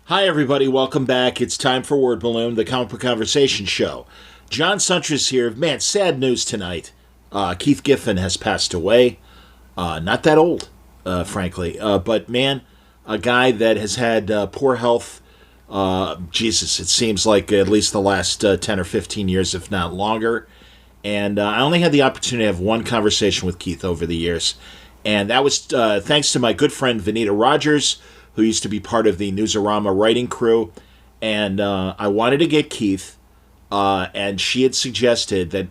Hi, everybody. Welcome back. It's time for Word Balloon, the comic book conversation show. John Suntress here. Man, sad news tonight. Keith Giffen has passed away. Not that old, frankly. But, man, a guy that has had poor health. Jesus, it seems like at least the last 10 or 15 years, if not longer. And I only had the opportunity to have one conversation with Keith over the years. And that was thanks to my good friend Vanita Rogers, who used to be part of the Newsarama writing crew. And I wanted to get Keith, and she had suggested that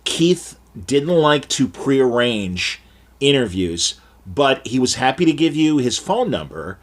Keith didn't like to prearrange interviews, but he was happy to give you his phone number,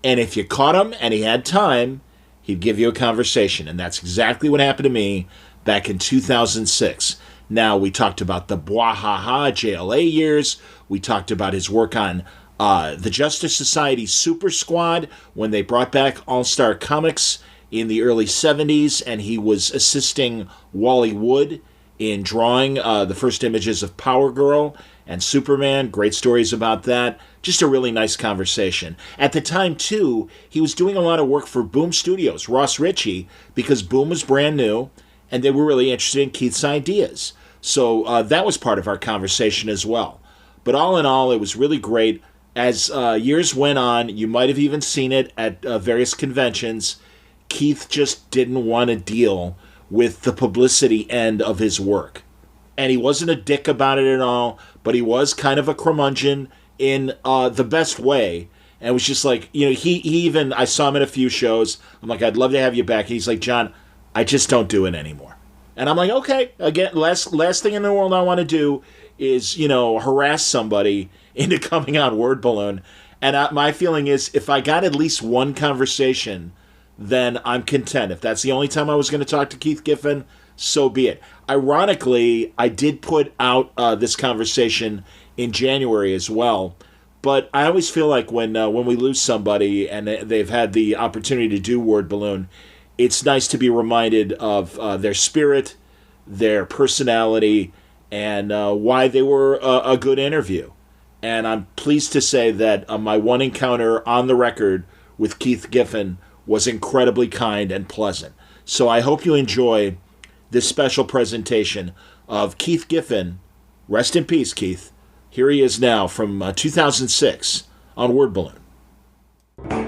and if you caught him and he had time, he'd give you a conversation. And that's exactly what happened to me back in 2006. Now, we talked about the Bwahaha JLA years. We talked about his work on the Justice Society Super Squad when they brought back All-Star Comics in the early 70s, and he was assisting Wally Wood in drawing the first images of Power Girl and Superman. Great stories about that. Just a really nice conversation. At the time, too, he was doing a lot of work for Boom Studios, Ross Ritchie, because Boom was brand new, and they were really interested in Keith's ideas. So that was part of our conversation as well. But all in all, it was really great. As years went on, you might have even seen it at various conventions, Keith just didn't want to deal with the publicity end of his work. And he wasn't a dick about it at all, but he was kind of a curmudgeon in the best way. And it was just like, he even, I saw him at a few shows. I'm like, I'd love to have you back. And he's like, John, I just don't do it anymore. And I'm like, okay, again, last thing in the world I want to do is, harass somebody into coming on Word Balloon. And my feeling is, if I got at least one conversation, then I'm content. If that's the only time I was going to talk to Keith Giffen, so be it. Ironically, I did put out this conversation in January as well. But I always feel like when we lose somebody and they've had the opportunity to do Word Balloon, it's nice to be reminded of their spirit, their personality, and why they were a good interview. And I'm pleased to say that my one encounter on the record with Keith Giffen was incredibly kind and pleasant. So I hope you enjoy this special presentation of Keith Giffen. Rest in peace, Keith. Here he is now from 2006 on Word Balloon.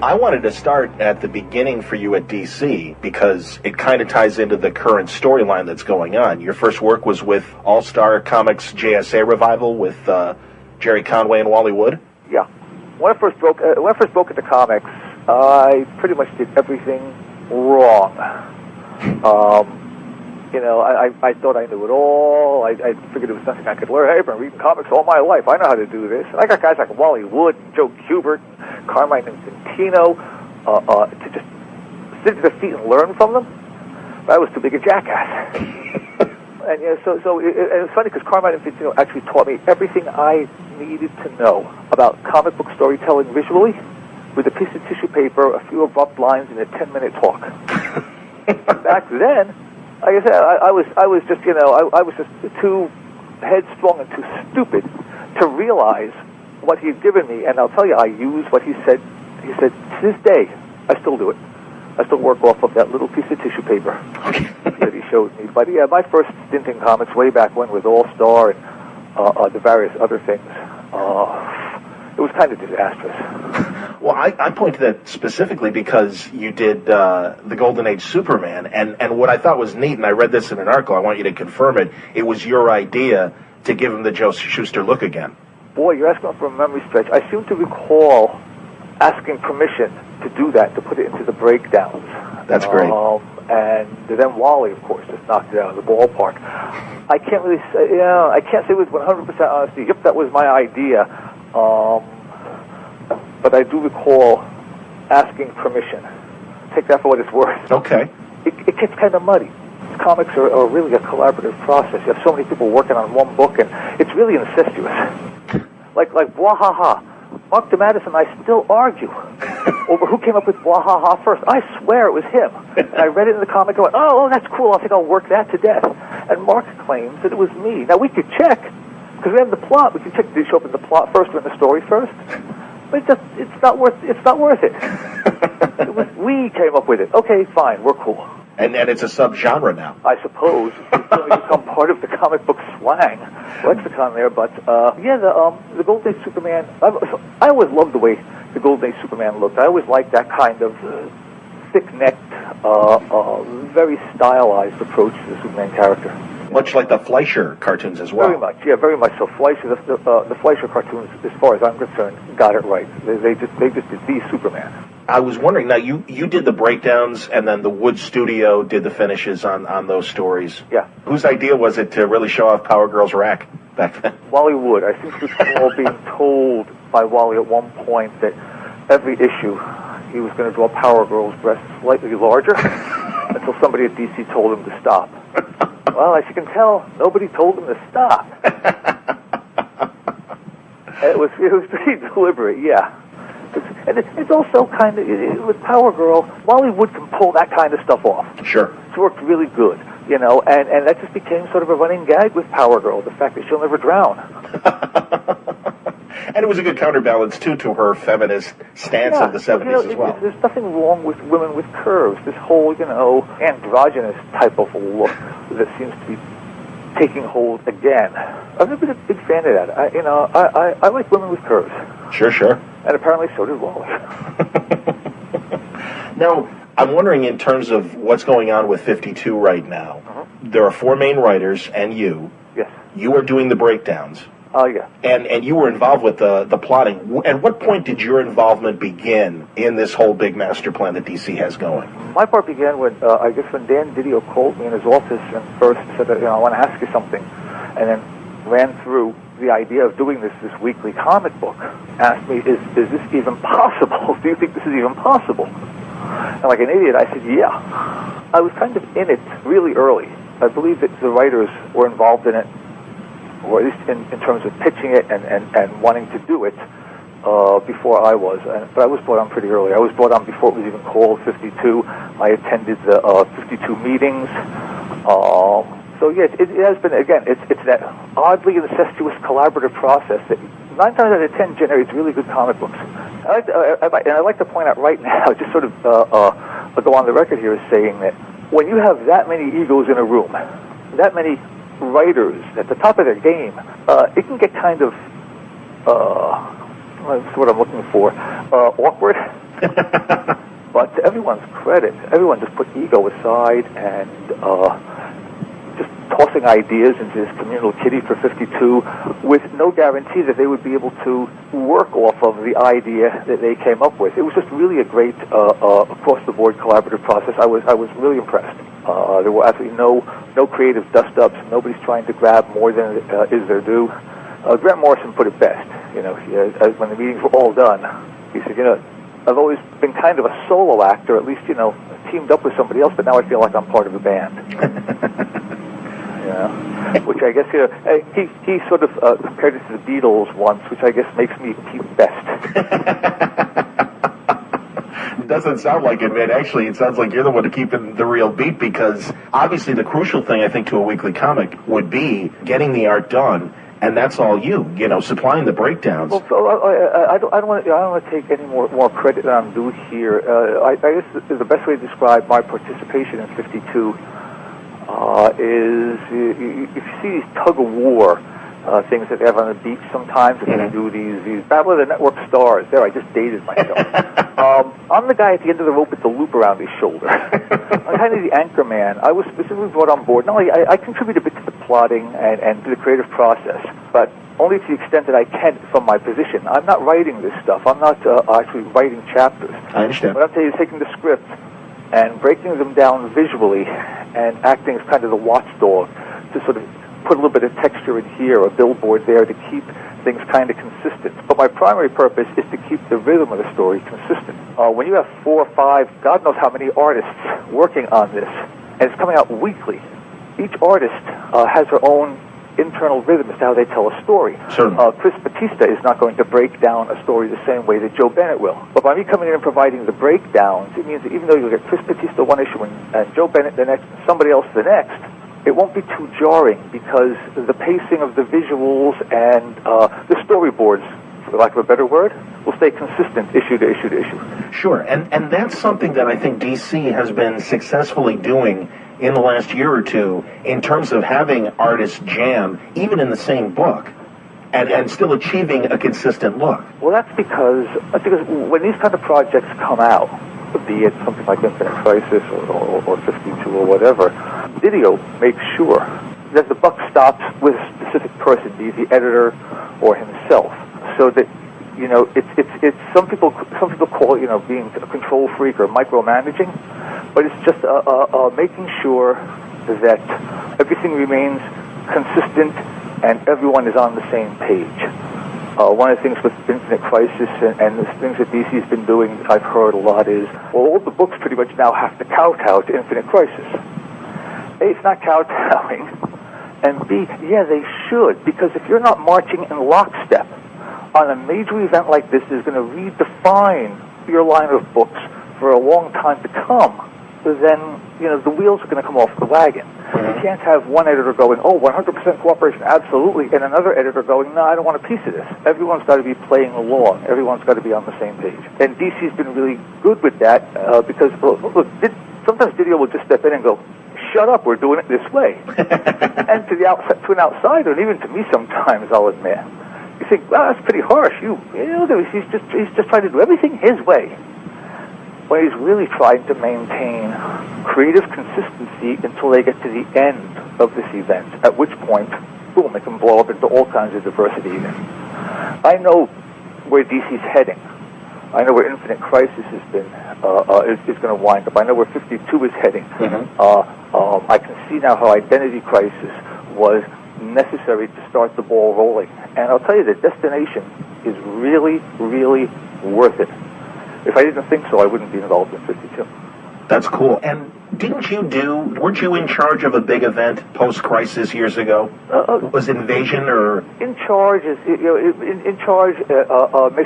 I wanted to start at the beginning for you at DC because it kind of ties into the current storyline that's going on. Your first work was with All-Star Comics JSA Revival with Jerry Conway and Wally Wood? Yeah. When I first broke into comics, I pretty much did everything wrong. I thought I knew it all. I figured there was nothing I could learn. Hey, I've been reading comics all my life. I know how to do this. And I got guys like Wally Wood, Joe Kubert, Carmine Infantino to just sit at their feet and learn from them. But I was too big a jackass. And so it's funny because Carmine Infantino actually taught me everything I needed to know about comic book storytelling visually, with a piece of tissue paper, a few abrupt lines, and a 10-minute talk. Back then, like I said, I was just too headstrong and too stupid to realize what he had given me. And I'll tell you, I used what he said. He said, to this day, I still do it. I still work off of that little piece of tissue paper that he showed me. But yeah, my first stint in comics way back when with All-Star and the various other things, it was kind of disastrous. Well, I point to that specifically because you did the Golden Age Superman, and what I thought was neat, and I read this in an article, I want you to confirm it, it was your idea to give him the Joe Shuster look again. Boy, you're asking for a memory stretch. I seem to recall asking permission to do that, to put it into the breakdowns. That's great. And then Wally, of course, just knocked it out of the ballpark. I can't really say, I can't say with 100% honesty, yep, that was my idea. But I do recall asking permission. Take that for what it's worth. Okay. It gets kind of muddy. Comics are really a collaborative process. You have so many people working on one book, and it's really incestuous. Like Bwahaha. Mark DeMatteis and I still argue over who came up with Bwahaha first. I swear it was him. And I read it in the comic and went, oh, that's cool. I think I'll work that to death. And Mark claims that it was me. Now, we could check, because we have the plot. We can check, did it show up in the plot first or in the story first? But it's not worth it. It was we came up with it. Okay, fine, we're cool. And it's a subgenre now. I suppose it's certainly become part of the comic book slang lexicon there. But the Golden Age Superman. I always loved the way the Golden Age Superman looked. I always liked that kind of thick-necked, very stylized approach to the Superman character. Much like the Fleischer cartoons as well. Very much, yeah, very much so. Fleischer, the Fleischer cartoons, as far as I'm concerned, got it right. They just did the Superman. I was wondering, now you did the breakdowns, and then the Wood Studio did the finishes on those stories. Yeah. Whose idea was it to really show off Power Girl's rack back then? Wally Wood. I think we were all being told by Wally at one point that every issue he was going to draw Power Girl's breasts slightly larger until somebody at DC told him to stop. Well, as you can tell, nobody told him to stop. It was pretty deliberate, yeah. And it's also kind of, with Power Girl, Wally Wood can pull that kind of stuff off. Sure. It's worked really good, and that just became sort of a running gag with Power Girl, the fact that she'll never drown. And it was a good counterbalance, too, to her feminist stance of the 70s as well. There's nothing wrong with women with curves. This whole, androgynous type of look that seems to be taking hold again. I've never been a big fan of that. I like women with curves. Sure. And apparently so did Wally. Now, I'm wondering in terms of what's going on with 52 right now. Uh-huh. There are 4 main writers and you. Yes. You are doing the breakdowns. Oh, yeah. And you were involved with the plotting. At what point did your involvement begin in this whole big master plan that DC has going? My part began when, when Dan Didio called me in his office and first said, I want to ask you something. And then ran through the idea of doing this weekly comic book. Asked me, is this even possible? Do you think this is even possible? And like an idiot, I said, yeah. I was kind of in it really early. I believe that the writers were involved in it, or at least in terms of pitching it and wanting to do it before I was. But I was brought on pretty early. I was brought on before it was even called 52. I attended the 52 meetings. So yes, it has been, again, it's that oddly incestuous collaborative process that 9 times out of 10 generates really good comic books. I'd like to point out right now, just sort of go on the record here as saying that when you have that many egos in a room, that many writers at the top of their game, it can get kind of, that's what I'm looking for, awkward. But to everyone's credit, everyone just put ego aside and just tossing ideas into this communal kitty for 52 with no guarantee that they would be able to work off of the idea that they came up with. It was just really a great across-the-board collaborative process. I was really impressed. There were absolutely no creative dust-ups. Nobody's trying to grab more than is their due. Grant Morrison put it best. When the meetings were all done, he said, I've always been kind of a solo actor, at least, teamed up with somebody else, but now I feel like I'm part of a band. Which I guess, he sort of compared it to the Beatles once, which I guess makes me team best. It doesn't sound like it, man. Actually, it sounds like you're the one keeping the real beat, because obviously the crucial thing, I think, to a weekly comic would be getting the art done. And that's all you supplying the breakdowns. Well, so I don't want to take any more credit than I'm due here. I guess the best way to describe my participation in 52 is if you see these tug-of-war things that they have on the beach sometimes, and they do these Battle of the Network Stars. There, I just dated myself. I'm the guy at the end of the rope with the loop around his shoulder. I'm kind of the anchor man. I was specifically brought on board. Not only I contribute a bit to the plotting and to the creative process, but only to the extent that I can from my position. I'm not writing this stuff. I'm not actually writing chapters. I understand. What I'm saying is taking the script and breaking them down visually and acting as kind of the watchdog to sort of put a little bit of texture in here, a billboard there to keep things kind of consistent. But my primary purpose is to keep the rhythm of the story consistent. When you have 4 or 5, God knows how many artists working on this, and it's coming out weekly, each artist has her own internal rhythm as to how they tell a story. Chris Batista is not going to break down a story the same way that Joe Bennett will. But by me coming in and providing the breakdowns, it means that even though you'll get Chris Batista one issue and Joe Bennett the next, and somebody else the next, it won't be too jarring because the pacing of the visuals and the storyboards, for lack of a better word, will stay consistent issue to issue to issue. Sure, and that's something that I think DC has been successfully doing in the last year or two in terms of having artists jam, even in the same book, and still achieving a consistent look. Well, that's because when these kind of projects come out, be it something like Infinite Crisis or 52 or whatever, video makes sure that the buck stops with a specific person, be it the editor or himself, so that it's some people call it being a control freak or micromanaging, but it's just making sure that everything remains consistent and everyone is on the same page. One of the things with Infinite Crisis and the things that DC's been doing, I've heard a lot, is, well, all the books pretty much now have to kowtow to Infinite Crisis. A, it's not kowtowing, and B, yeah, they should, because if you're not marching in lockstep on a major event like this is going to redefine your line of books for a long time to come, then, the wheels are going to come off the wagon. You can't have one editor going, 100% cooperation, absolutely, and another editor going, no, I don't want a piece of this. Everyone's got to be playing along. Everyone's got to be on the same page. And DC's been really good with that because, look, sometimes Didio will just step in and go, shut up, we're doing it this way. And to an outsider, and even to me sometimes, I'll admit, you think, well, that's pretty harsh. He's just trying to do everything his way. When he's really trying to maintain creative consistency until they get to the end of this event, at which point, boom, it can blow up into all kinds of diversity again. I know where DC's heading. I know where Infinite Crisis has been, is going to wind up. I know where 52 is heading. I can see now how Identity Crisis was necessary to start the ball rolling. And I'll tell you, the destination is really, really worth it. If I didn't think so, I wouldn't be involved in 52. That's cool. And weren't you in charge of a big event post-crisis years ago? Was it Invasion or? In charge makes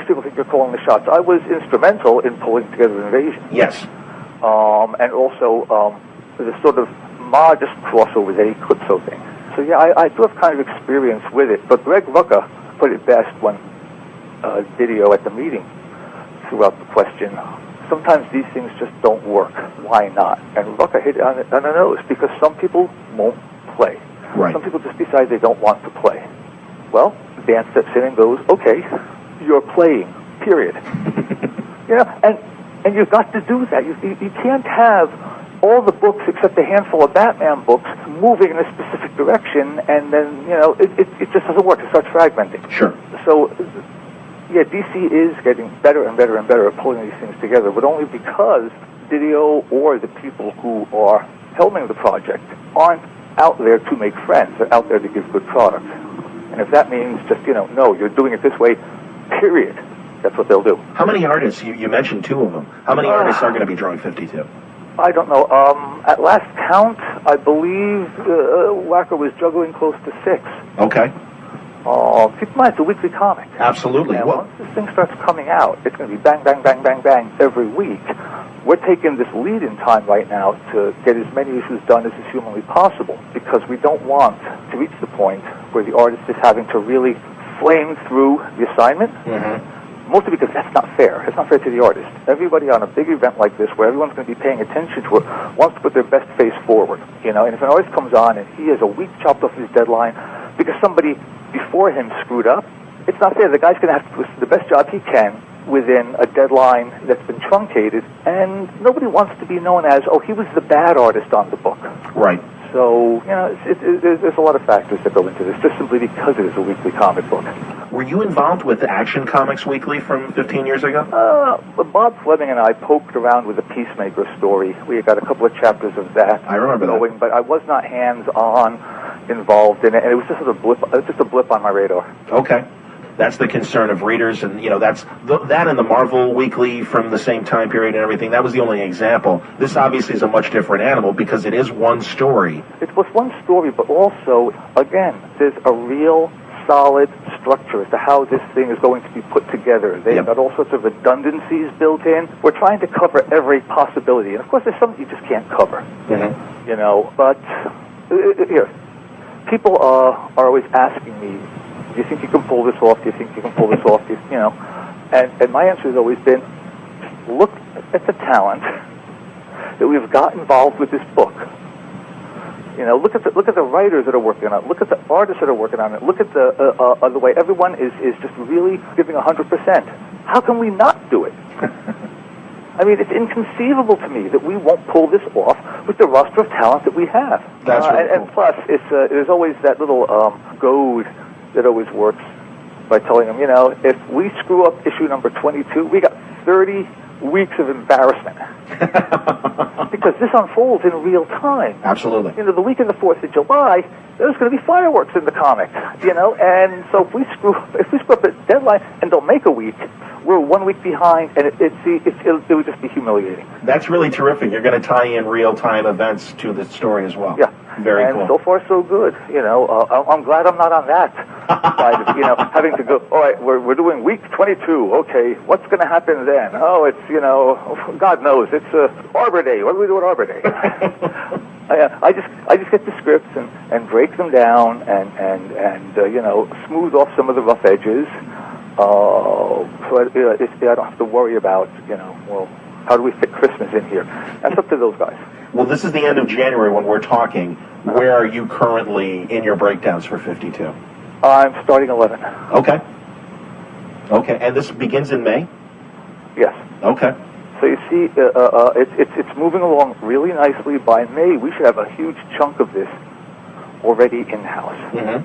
people think you're calling the shots. I was instrumental in pulling together Invasion. Yes. And also the sort of modest crossover that he could so thing. So yeah, I do have kind of experience with it. But Greg Rucka put it best when Didio at the meeting threw out the question, sometimes these things just don't work. Why not? And Rucka hit it on the nose, because some people won't play. Right. Some people just decide they don't want to play. Well, Dan steps in and goes, okay, you're playing, period. And you've got to do that. You can't have all the books except a handful of Batman books moving in a specific direction, and then, it just doesn't work. It starts fragmenting. Sure. So, yeah, DC is getting better and better and better at pulling these things together, but only because Didio or the people who are helming the project aren't out there to make friends. They're out there to give good products. And if that means just, no, you're doing it this way, period, that's what they'll do. How many artists? You mentioned two of them. How many artists are going to be drawing 52? I don't know. At last count, I believe Wacker was juggling close to 6. Okay. Keep in mind, it's a weekly comic. Absolutely. And once this thing starts coming out, it's going to be bang, bang, bang, bang, bang every week. We're taking this lead-in time right now to get as many issues done as is humanly possible, because we don't want to reach the point where the artist is having to really flame through the assignment. Mostly because that's not fair. It's not fair to the artist. Everybody on a big event like this, where everyone's going to be paying attention to it, wants to put their best face forward. And if an artist comes on and he has a week chopped off his deadline because somebody before him screwed up, it's not fair. The guy's going to have to do the best job he can within a deadline that's been truncated, and nobody wants to be known as, he was the bad artist on the book. Right. So, there's a lot of factors that go into this, just simply because it is a weekly comic book. Were you involved with Action Comics Weekly from 15 years ago? Bob Fleming and I poked around with the Peacemaker story. We got a couple of chapters of that. I remember that. But I was not hands-on involved in it, and it was just a blip on my radar. Okay. That's the concern of readers, and that and the Marvel Weekly from the same time period and everything. That was the only example. This obviously is a much different animal because it is one story. It's one story, but also, again, there's a real solid structure as to how this thing is going to be put together. They've got all sorts of redundancies built in. We're trying to cover every possibility, and of course, there's something you just can't cover. But people are always asking me, do you think you can pull this off? Do you think you can pull this off? And my answer has always been, look at the talent that we've got involved with this book. Look at the writers that are working on it. Look at the artists that are working on it. Look at the way everyone is just really giving 100%. How can we not do it? I mean, it's inconceivable to me that we won't pull this off with the roster of talent that we have. That's really cool. And plus, there's always that little goad that always works by telling them, if we screw up issue number 22, we got 30 weeks of embarrassment. Because this unfolds in real time. Absolutely. The week of the 4th of July, there's going to be fireworks in the comic, and so if we screw up the deadline and don't make a week, we're 1 week behind, and it would just be humiliating. That's really terrific. You're going to tie in real-time events to the story as well. Yeah. Very cool. And so far, so good. I'm glad I'm not on that side of, having to go, all right, we're doing week 22. Okay, what's going to happen then? Oh, it's, God knows. It's Arbor Day. What do we do at Arbor Day? I just get the scripts and break them down and smooth off some of the rough edges. So I don't have to worry about, how do we fit Christmas in here? That's up to those guys. Well, this is the end of January when we're talking. Where are you currently in your breakdowns for 52? I'm starting 11. Okay. Okay, and this begins in May? Yes. Okay. So you see, it's moving along really nicely. By May, we should have a huge chunk of this already in-house. Mm-hmm.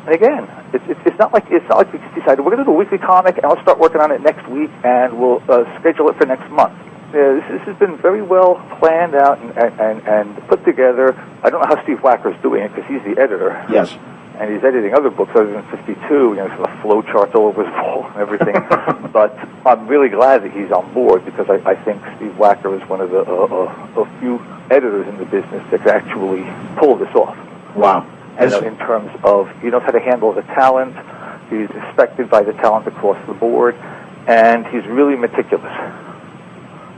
And again, it's not like we just decided we're going to do a weekly comic and I'll start working on it next week and we'll schedule it for next month. This has been very well planned out and put together. I don't know how Steve Wacker's doing it because he's the editor. Yes. And he's editing other books other than 52. There's a flow charts all over his wall and everything. But I'm really glad that he's on board because I think Steve Wacker is one of the few editors in the business that can actually pull this off. Wow. In terms of, he knows how to handle the talent, he's respected by the talent across the board, and he's really meticulous.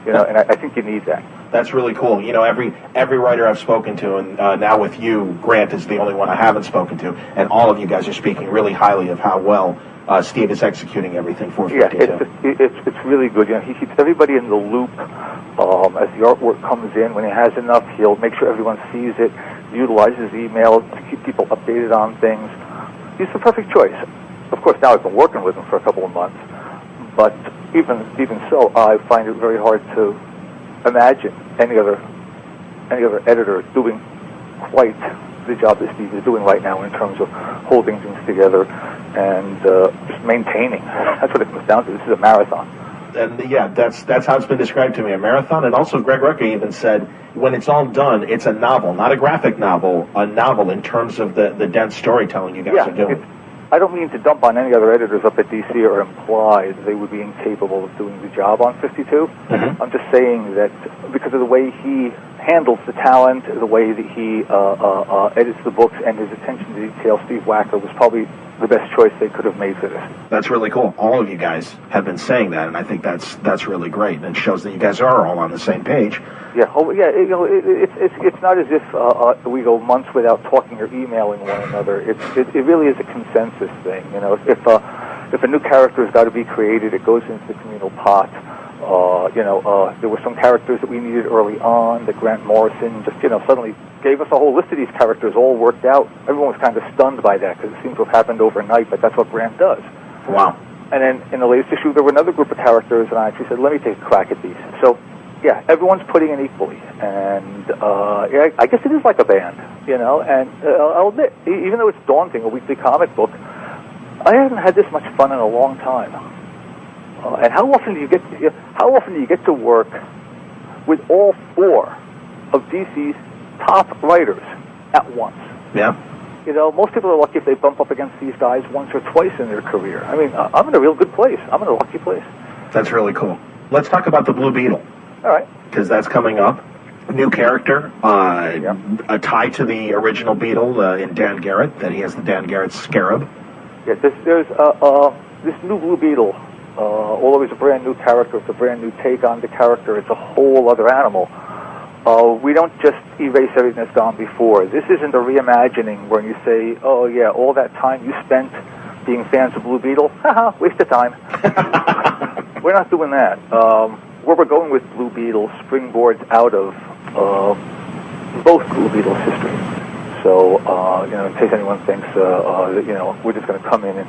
And I think you need that. That's really cool. Every writer I've spoken to, and now with you, Grant is the only one I haven't spoken to, and all of you guys are speaking really highly of how well Steve is executing everything for 52. Yeah, it's really good. He keeps everybody in the loop as the artwork comes in. When he has enough, he'll make sure everyone sees it, utilizes email to keep people updated on things. He's the perfect choice. Of course, now I've been working with him for a couple of months, but even so, I find it very hard to imagine any other editor doing quite the job that Steve is doing right now in terms of holding things together and just maintaining. That's what it comes down to. This is a marathon. And yeah, that's how it's been described to me, a marathon. And also Greg Rucka even said, when it's all done, it's a novel, not a graphic novel, a novel in terms of the dense storytelling you guys are doing. I don't mean to dump on any other editors up at DC or imply that they would be incapable of doing the job on 52. Mm-hmm. I'm just saying that because of the way he handles the talent, the way that he edits the books, and his attention to detail, Steve Wacker was probably the best choice they could have made for this. That's really cool. All of you guys have been saying that, and I think that's really great. And it shows that you guys are all on the same page. Yeah. Oh, yeah. It's not as if we go months without talking or emailing one another. It really is a consensus thing. If a new character has got to be created, it goes into the communal pot. There were some characters that we needed early on that Grant Morrison just, suddenly gave us a whole list of these characters all worked out. Everyone was kind of stunned by that because it seems to have happened overnight, but that's what Grant does. Wow. And then in the latest issue, there were another group of characters, and I actually said, let me take a crack at these. So, yeah, everyone's putting in equally. And I guess it is like a band, and I'll admit, even though it's daunting, a weekly comic book, I haven't had this much fun in a long time. And how often do you get to work with all four of DC's top writers at once? Yeah. Most people are lucky if they bump up against these guys once or twice in their career. I mean, I'm in a real good place. I'm in a lucky place. That's really cool. Let's talk about the Blue Beetle. All right. Because that's coming up. New character, a tie to the original Beetle in Dan Garrett, that he has the Dan Garrett Scarab. Yeah, there's this new Blue Beetle. Although it's a brand new character, it's a brand new take on the character, it's a whole other animal. We don't just erase everything that's gone before. This isn't a reimagining where you say, oh yeah, all that time you spent being fans of Blue Beetle, haha, waste of time. We're not doing that. Where we're going with Blue Beetle springboards out of both Blue Beetle's history. So, in case anyone thinks, we're just going to come in and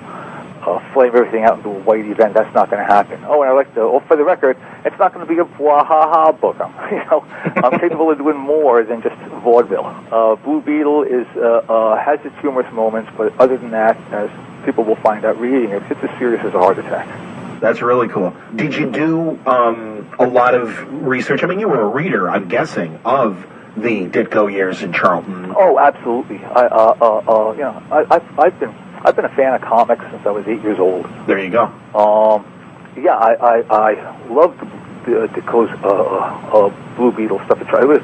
flame everything out into a white event, that's not going to happen. Oh, and I like to, for the record, it's not going to be a blah-ha-ha book. I'm capable of doing more than just vaudeville. Blue Beetle has its humorous moments, but other than that, as people will find out reading it, it's as serious as a heart attack. That's really cool. Did you do a lot of research? I mean, you were a reader, I'm guessing, of the Ditko years in Charlton. Oh, absolutely. I've been a fan of comics since I was 8 years old. There you go. I loved Ditko's Blue Beetle stuff. It was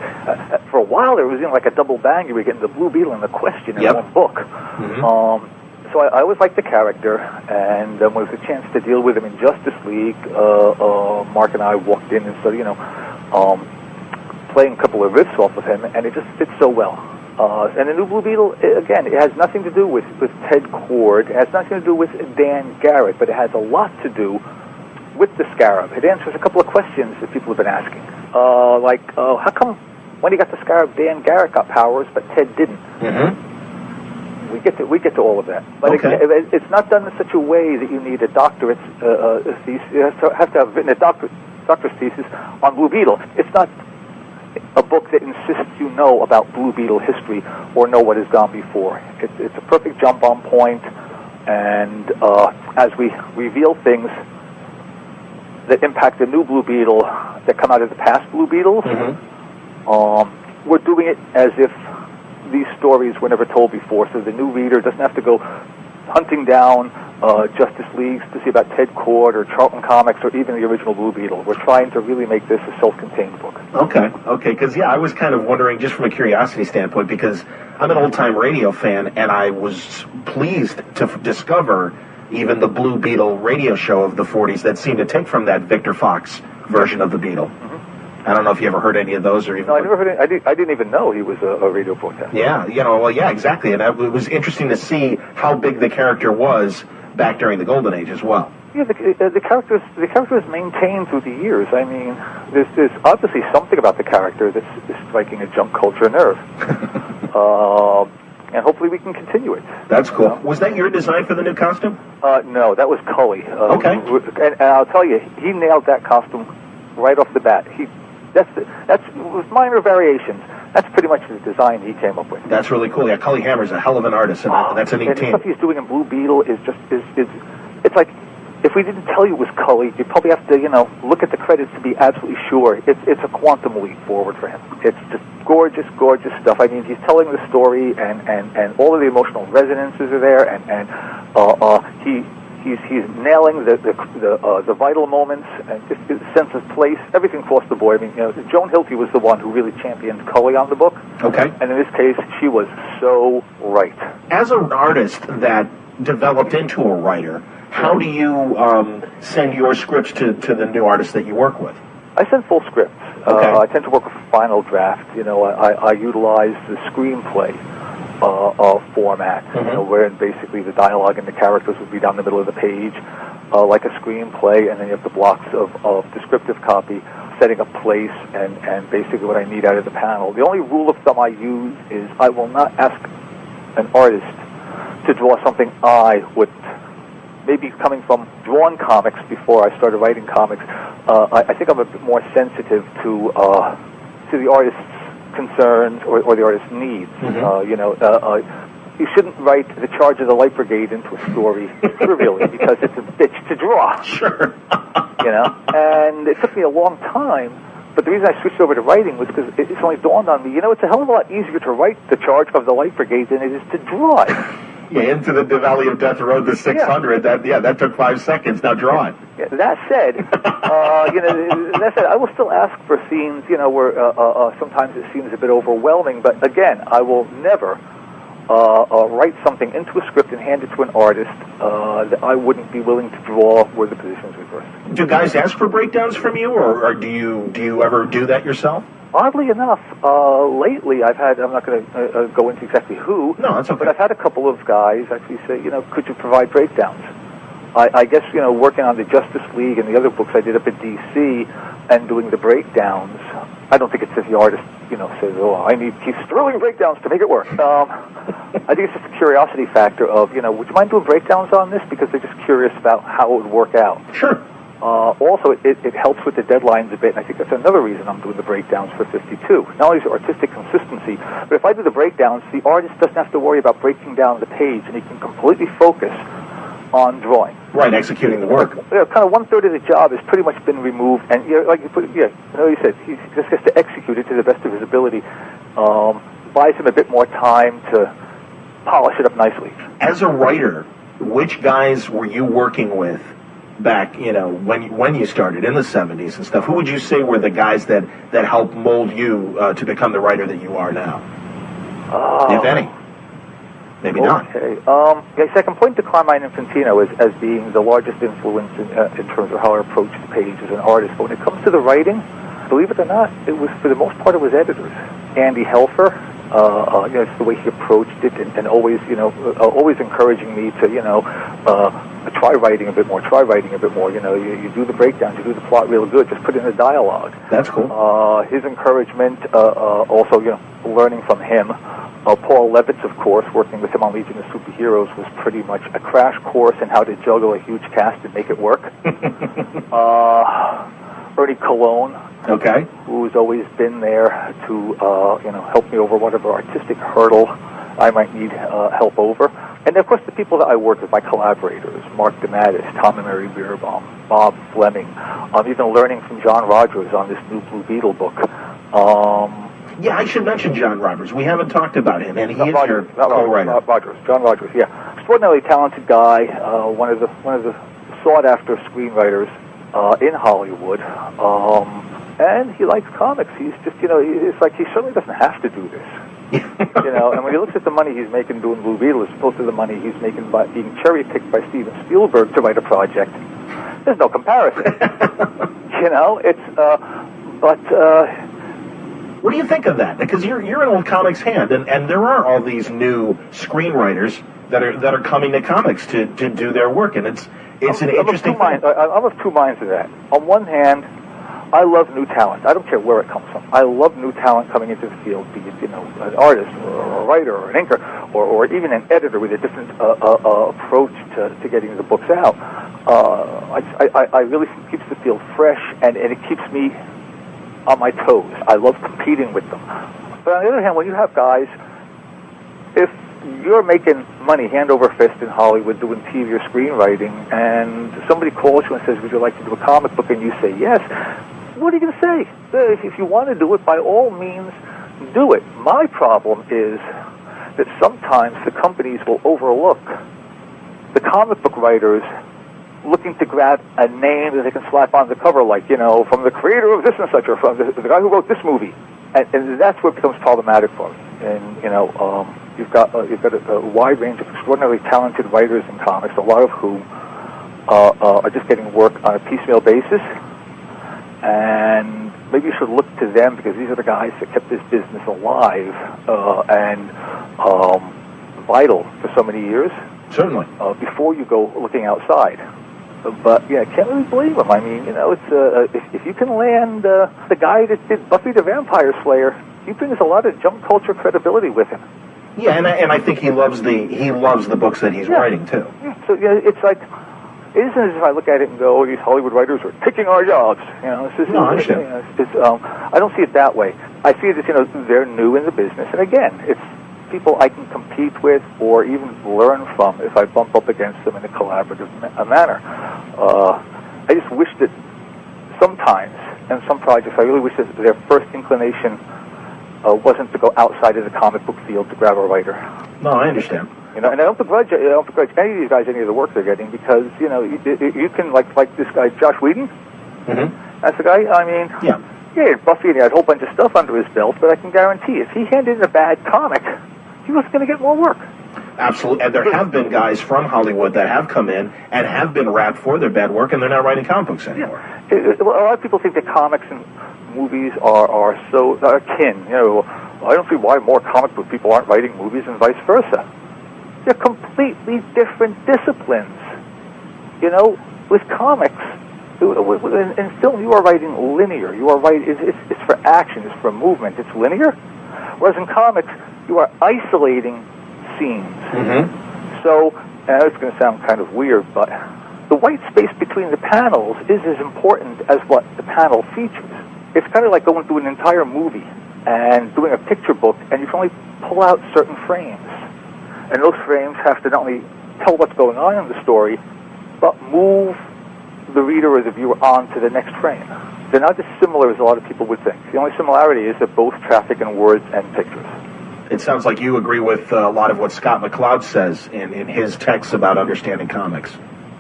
for a while there was like a double bang. You were getting the Blue Beetle and the Question in one book. Mm-hmm. So I always liked the character, and when it was a chance to deal with him in Justice League, Mark and I walked in and started, playing a couple of riffs off of him, and it just fits so well. And the new Blue Beetle, again, it has nothing to do with Ted Kord. It has nothing to do with Dan Garrett, but it has a lot to do with the Scarab. It answers a couple of questions that people have been asking. How come when he got the Scarab, Dan Garrett got powers, but Ted didn't? Mm-hmm. We get to all of that. But it's not done in such a way that you need a doctorate thesis. You have to have written a doctor's thesis on Blue Beetle. It's not a book that insists you know about Blue Beetle history or know what has gone before. It's a perfect jump-on point, and as we reveal things that impact the new Blue Beetle that come out of the past Blue Beetles, we're doing it as if these stories were never told before, so the new reader doesn't have to go hunting down Justice Leagues to see about Ted Kord or Charlton Comics or even the original Blue Beetle. We're trying to really make this a self-contained book. Okay, because I was kind of wondering, just from a curiosity standpoint, because I'm an old-time radio fan, and I was pleased to discover even the Blue Beetle radio show of the 40s that seemed to take from that Victor Fox version of the Beetle. Mm-hmm. I don't know if you ever heard any of those, or even. No, I never heard it. I didn't even know he was a radio broadcaster. Yeah, exactly, and it was interesting to see how big the character was back during the Golden Age as well. Yeah, the character is maintained through the years. I mean, there's obviously something about the character that's striking a junk culture nerve, and hopefully we can continue it. That's cool. Was that your design for the new costume? No, that was Cully. Okay. And I'll tell you, he nailed that costume right off the bat. That's with minor variations. That's pretty much the design he came up with. That's really cool. Yeah, Cully Hammer's a hell of an artist, and that's a neat team. The stuff he's doing in Blue Beetle is it's like, if we didn't tell you it was Cully, you'd probably have to, look at the credits to be absolutely sure. It's a quantum leap forward for him. It's just gorgeous, gorgeous stuff. I mean, he's telling the story, and all of the emotional resonances are there, and He's nailing the vital moments and just his sense of place, everything across the board. I mean, Joan Hilty was the one who really championed Cully on the book. Okay. And in this case, she was so right. As an artist that developed into a writer, how do you send your scripts to the new artists that you work with? I send full scripts. Okay. I tend to work with final draft. I utilize the screenplay format, wherein basically the dialogue and the characters would be down the middle of the page, like a screenplay, and then you have the blocks of descriptive copy, setting up place, and basically what I need out of the panel. The only rule of thumb I use is I will not ask an artist to draw something I wouldn't. Maybe coming from drawn comics before I started writing comics, I think I'm a bit more sensitive to the artist's concerns or the artist's needs. You shouldn't write the Charge of the Light Brigade into a story trivially because it's a bitch to draw. Sure. And it took me a long time, but the reason I switched over to writing was because it's only dawned on me, it's a hell of a lot easier to write the Charge of the Light Brigade than it is to draw it. Yeah, into the Valley of Death Road to 600. Yeah. That took 5 seconds. Now draw it. Yeah, that said, I will still ask for scenes, where sometimes it seems a bit overwhelming. But again, I will never write something into a script and hand it to an artist that I wouldn't be willing to draw were the positions reversed. Do guys ask for breakdowns from you, or do you ever do that yourself? Oddly enough, lately I'm not going to go into exactly who, No, that's okay. but I've had a couple of guys actually say, could you provide breakdowns? I guess, working on the Justice League and the other books I did up at DC and doing the breakdowns, I don't think it's as the artist, says, oh, I need Keith Sterling breakdowns to make it work. I think it's just a curiosity factor of, would you mind doing breakdowns on this? Because they're just curious about how it would work out. Sure. Also, it helps with the deadlines a bit, and I think that's another reason I'm doing the breakdowns for 52. Not only is it artistic consistency, but if I do the breakdowns, the artist doesn't have to worry about breaking down the page, and he can completely focus on drawing. Right, executing the work. Kind of 1/3 of the job has pretty much been removed, and like you put, you said, he just has to execute it to the best of his ability. Buys him a bit more time to polish it up nicely. As a writer, which guys were you working with back, when you started in the 70s and stuff? Who would you say were the guys that helped mold you to become the writer that you are now? If any. Maybe not. Okay. Yes, I can point to Carmine Infantino as being the largest influence in terms of how I approach the page as an artist. But when it comes to the writing, believe it or not, it was, for the most part, it was editors. Andy Helfer, it's the way he approached it, and always, always encouraging me to, try writing a bit more. You do the breakdowns, you do the plot real good. Just put in the dialogue. That's cool. His encouragement, also, learning from him. Paul Levitz, of course, working with him on Legion of Superheroes, was pretty much a crash course in how to juggle a huge cast and make it work. Ernie Colon, okay, who's always been there to help me over whatever artistic hurdle I might need help over. And of course, the people that I work with, my collaborators, Mark DeMattis, Tom and Mary Beerbaum, Bob Fleming. Even learning from John Rogers on this new Blue Beetle book. Yeah, I should mention John Rogers. We haven't talked about him, and he is your co-writer. John Rogers, yeah, extraordinarily talented guy. One of the sought-after screenwriters in Hollywood, and he likes comics. He's just, it's like he certainly doesn't have to do this. And when he looks at the money he's making doing Blue Beetle as opposed to the money he's making by being cherry-picked by Steven Spielberg to write a project, there's no comparison. What do you think of that? Because you're an old comics hand, and there are all these new screenwriters that are coming to comics to do their work, and it's an interesting thing. I'm of two minds of that. On one hand, I love new talent. I don't care where it comes from. I love new talent coming into the field, be it an artist or a writer or an inker or even an editor with a different approach to getting the books out. I really think it keeps the field fresh, and it keeps me on my toes. I love competing with them. But on the other hand, when you have guys, if you're making money hand over fist in Hollywood doing TV or screenwriting, and somebody calls you and says, would you like to do a comic book, and you say yes, what are you going to say? If you want to do it, by all means, do it. My problem is that sometimes the companies will overlook the comic book writers looking to grab a name that they can slap on the cover, like, from the creator of this and such, or from the guy who wrote this movie. And that's where it becomes problematic for me. And, you've got a wide range of extraordinarily talented writers in comics, a lot of whom are just getting work on a piecemeal basis. And maybe you should look to them, because these are the guys that kept this business alive and vital for so many years. Certainly. Before you go looking outside. But, yeah, I can't really blame them. I mean, it's if you can land the guy that did Buffy the Vampire Slayer, he brings a lot of junk culture credibility with him. Yeah, and I think he loves the books that he's writing, too. Yeah. So, it's like, it isn't as if I look at it and go, oh, these Hollywood writers are taking our jobs. I understand. I don't see it that way. I see that, they're new in the business. And again, it's people I can compete with or even learn from if I bump up against them in a collaborative manner. I just wish that sometimes, in some projects, I really wish that their first inclination wasn't to go outside of the comic book field to grab a writer. No, I understand. And I don't begrudge any of these guys any of the work they're getting, because, you can, like this guy, Josh Whedon. Mm-hmm. That's the guy, I mean, yeah, Buffy, and he had a whole bunch of stuff under his belt, but I can guarantee if he handed in a bad comic, he was going to get more work. Absolutely, and there have been guys from Hollywood that have come in and have been wrapped for their bad work, and they're not writing comic books anymore. Yeah. A lot of people think that comics and movies are so akin. I don't see why more comic book people aren't writing movies and vice versa. They're completely different disciplines. With comics, in film, you are writing linear. You are writing. It's for action. It's for movement. It's linear. Whereas in comics, you are isolating scenes. Mm-hmm. So, and it's going to sound kind of weird, but the white space between the panels is as important as what the panel features. It's kind of like going through an entire movie and doing a picture book, and you can only pull out certain frames. And those frames have to not only tell what's going on in the story, but move the reader or the viewer on to the next frame. They're not as similar as a lot of people would think. The only similarity is that both traffic in words and pictures. It sounds like you agree with a lot of what Scott McCloud says in his texts about understanding comics.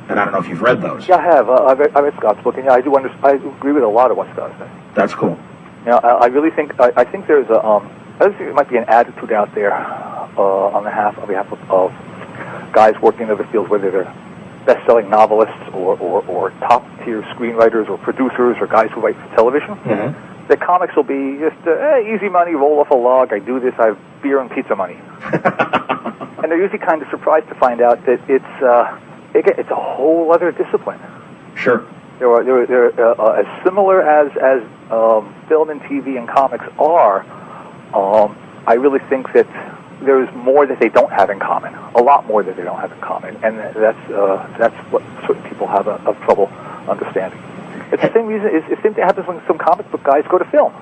And I don't know if you've read those. Yeah, I have. I read Scott's book, and yeah, I agree with a lot of what Scott says. That's cool. I really think I think there's I think there might be an attitude out there on behalf of guys working in other fields, whether they're best-selling novelists or top-tier screenwriters or producers or guys who write for television. Mm-hmm. The comics will be just easy money, roll off a log. I do this. I have beer and pizza money, and they're usually kind of surprised to find out that it's a whole other discipline. Sure. They're as similar as film and TV and comics are. I really think that there's more that they don't have in common. A lot more that they don't have in common, and that's what certain people have of trouble understanding. It's the same reason. It's the same thing happens when some comic book guys go to film.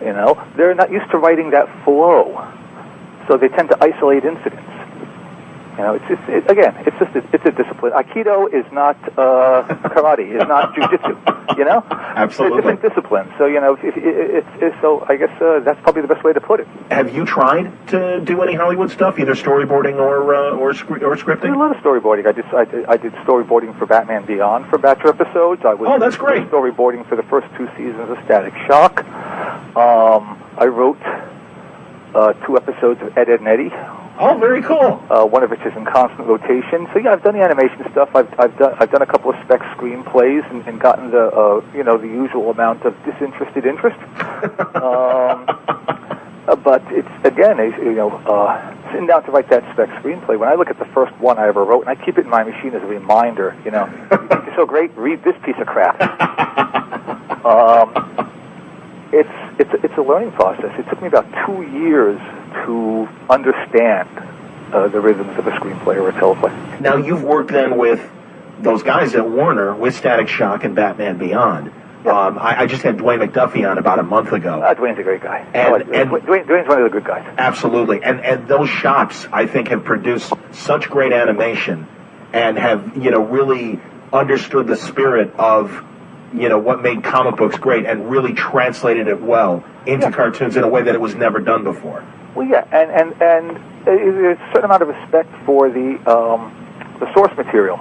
They're not used to writing that flow, so they tend to isolate incidents. It's a discipline. Aikido is not karate. Is not jujitsu. Absolutely. It's a different discipline. So so I guess that's probably the best way to put it. Have you tried to do any Hollywood stuff, either storyboarding or scripting? I did a lot of storyboarding. I did storyboarding for Batman Beyond for batch episodes. That's great. Storyboarding for the first 2 seasons of Static Shock. I wrote 2 episodes of Ed, Edd n Eddy. Oh, very cool. One of which is in constant rotation. So yeah, I've done the animation stuff. I've done a couple of spec screenplays and gotten the the usual amount of disinterested interest. But it's again, sitting down to write that spec screenplay. When I look at the first one I ever wrote, and I keep it in my machine as a reminder. You think you're so great, read this piece of crap. It's a learning process. It took me about 2 years to understand the rhythms of a screenplay or a teleplay. Now, you've worked then with those guys at Warner with Static Shock and Batman Beyond. Yeah. I just had Dwayne McDuffie on about a month ago. Dwayne's a great guy. And Dwayne's one of the good guys. Absolutely. And those shops, I think, have produced such great animation and have, really understood the spirit of what made comic books great and really translated it well into cartoons in a way that it was never done before. Well, yeah, and there's a certain amount of respect for the source material,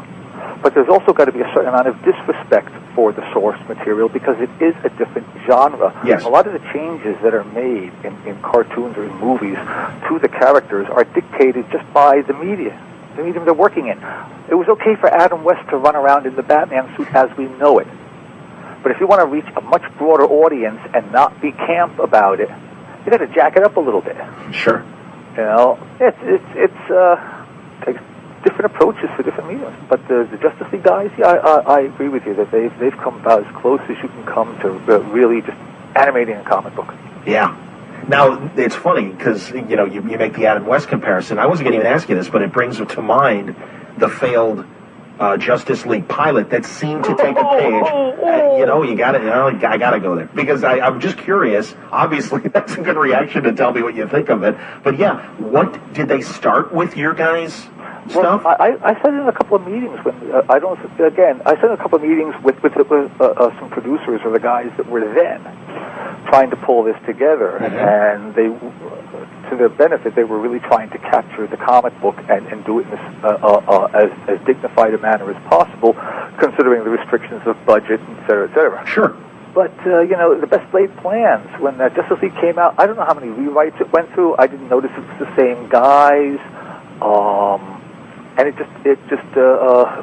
but there's also got to be a certain amount of disrespect for the source material because it is a different genre. Yes. A lot of the changes that are made in cartoons or in movies to the characters are dictated just by the medium they're working in. It was okay for Adam West to run around in the Batman suit as we know it. But if you want to reach a much broader audience and not be camp about it, you got to jack it up a little bit. Sure. It's takes different approaches for different mediums. But the Justice League guys, I agree with you that they've come about as close as you can come to really just animating a comic book. Yeah. Now, it's funny because, you make the Adam West comparison. I wasn't going to even ask you this, but it brings to mind the failed Justice League pilot that seemed to take a page. I got to go there because I'm just curious. Obviously, that's a good reaction to tell me what you think of it. But yeah, what did they start with your guys' stuff? Well, I sat in a couple of meetings with. I sat in a couple of meetings with some producers or the guys that were then trying to pull this together, and they, to their benefit, they were really trying to capture the comic book and do it in as dignified a manner as possible, considering the restrictions of budget, et cetera, et cetera. Sure. But, the best laid plans, when Justice League came out, I don't know how many rewrites it went through. I didn't notice it was the same guys. And it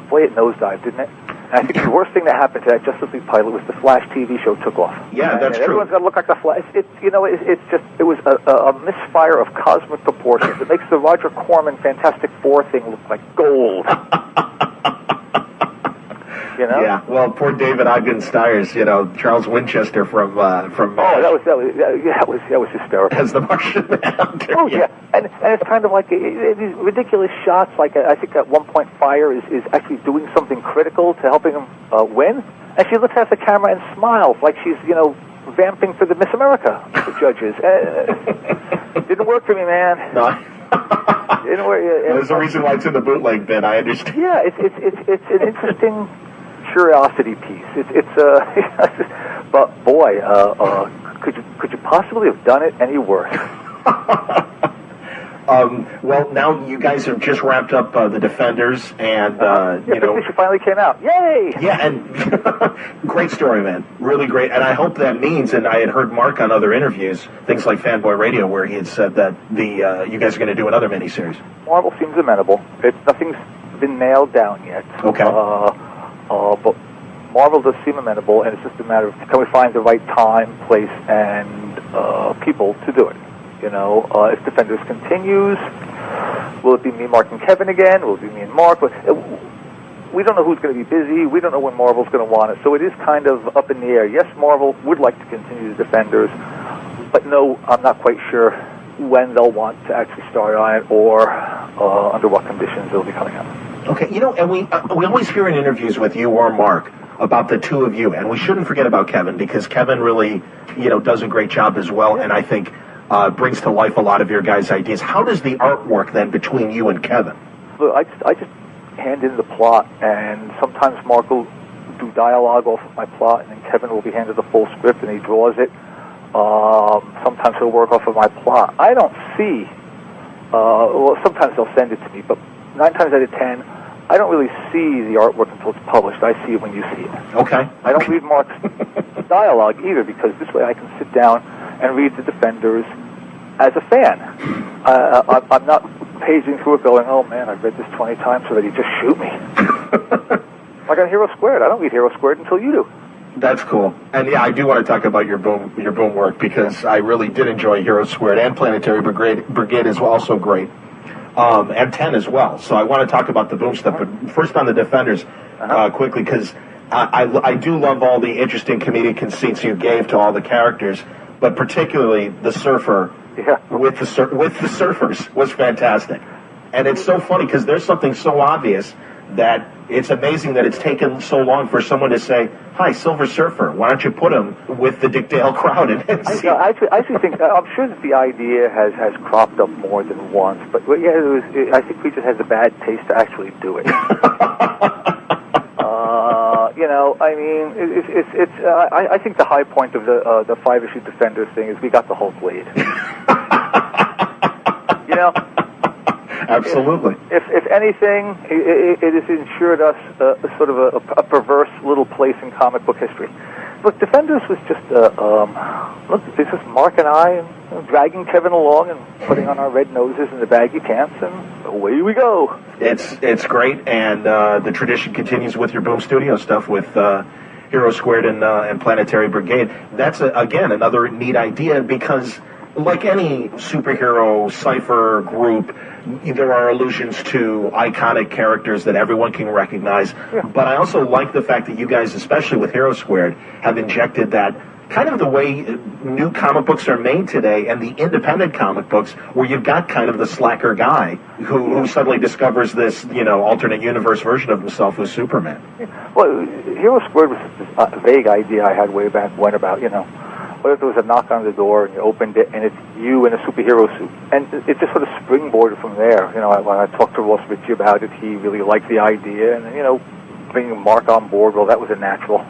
boy, it nosedived, didn't it? And I think the worst thing that happened to that Justice League pilot was the Flash TV show took off. Yeah, that's true. Everyone's got to look like the Flash. It was a misfire of cosmic proportions. It makes the Roger Corman Fantastic Four thing look like gold. You know? Yeah. Well, poor David Ogden Stiers, Charles Winchester from that was hysterical. as the Martian Manhunter. Oh yeah, and it's kind of like these ridiculous shots. Like I think at one point, Fire is actually doing something critical to helping him win, and she looks at the camera and smiles like she's vamping for the Miss America judges. Didn't work for me, man. No. Didn't work. There's a reason why it's in the bootleg bin. I understand. Yeah, it's an interesting curiosity piece. But boy, could you possibly have done it any worse? Well, now you guys have just wrapped up the Defenders, and She finally came out. Yay! Yeah, and great story, man. Really great. And I hope that means, and I had heard Mark on other interviews, things like Fanboy Radio, where he had said that you guys are going to do another miniseries. Marvel seems amenable. Nothing's been nailed down yet. Okay. But Marvel does seem amenable, and it's just a matter of can we find the right time, place, and people to do it. If Defenders continues, will it be me, Mark, and Kevin again? Will it be me and Mark? We don't know who's going to be busy. We don't know when Marvel's going to want it. So it is kind of up in the air. Yes, Marvel would like to continue the Defenders, but no, I'm not quite sure when they'll want to actually start on it or under what conditions it'll be coming out. Okay, and we always hear in interviews with you or Mark about the two of you, and we shouldn't forget about Kevin, because Kevin really, does a great job as well, and I think brings to life a lot of your guys' ideas. How does the art work then between you and Kevin? Look, I just hand in the plot, and sometimes Mark will do dialogue off of my plot, and then Kevin will be handed the full script, and he draws it. Sometimes he'll work off of my plot. I don't see, sometimes they'll send it to me, but 9 times out of 10, I don't really see the artwork until it's published. I see it when you see it. Okay. I don't read Mark's dialogue either, because this way I can sit down and read the Defenders as a fan. I'm not paging through it going, oh man, I've read this 20 times already, just shoot me. Like on Hero Squared. I don't read Hero Squared until you do. That's cool. And yeah, I do want to talk about your boom work, because I really did enjoy Hero Squared, and Planetary Brigade is also great. And 10 as well. So I want to talk about the boom stuff, but first on the Defenders, quickly, because I do love all the interesting comedic conceits you gave to all the characters, but particularly the surfer with the surfers was fantastic. And it's so funny, because there's something so obvious that it's amazing that it's taken so long for someone to say, hi, Silver Surfer, why don't you put him with the Dick Dale crowd? And I actually think, I'm sure that the idea has cropped up more than once, but I think we just had the bad taste to actually do it. I think the high point of the 5-issue Defenders thing is we got the Hulk lead. Absolutely. If anything, it has ensured us sort of a perverse little place in comic book history. Look, Defenders was just it's just Mark and I dragging Kevin along and putting on our red noses and the baggy pants, and away we go. It's great, and the tradition continues with your Boom Studio stuff with Hero Squared and Planetary Brigade. That's again another neat idea, because like any superhero cipher group, there are allusions to iconic characters that everyone can recognize. Yeah. But I also like the fact that you guys, especially with Hero Squared, have injected that kind of the way new comic books are made today, and the independent comic books, where you've got kind of the slacker guy who suddenly discovers this, alternate universe version of himself with Superman. Yeah. Well, Hero Squared was a vague idea I had way back when about, what if there was a knock on the door and you opened it and it's you in a superhero suit? And it just sort of springboarded from there. When I talked to Ross Ritchie about it, he really liked the idea. And, bringing Mark on board, well, that was a natural.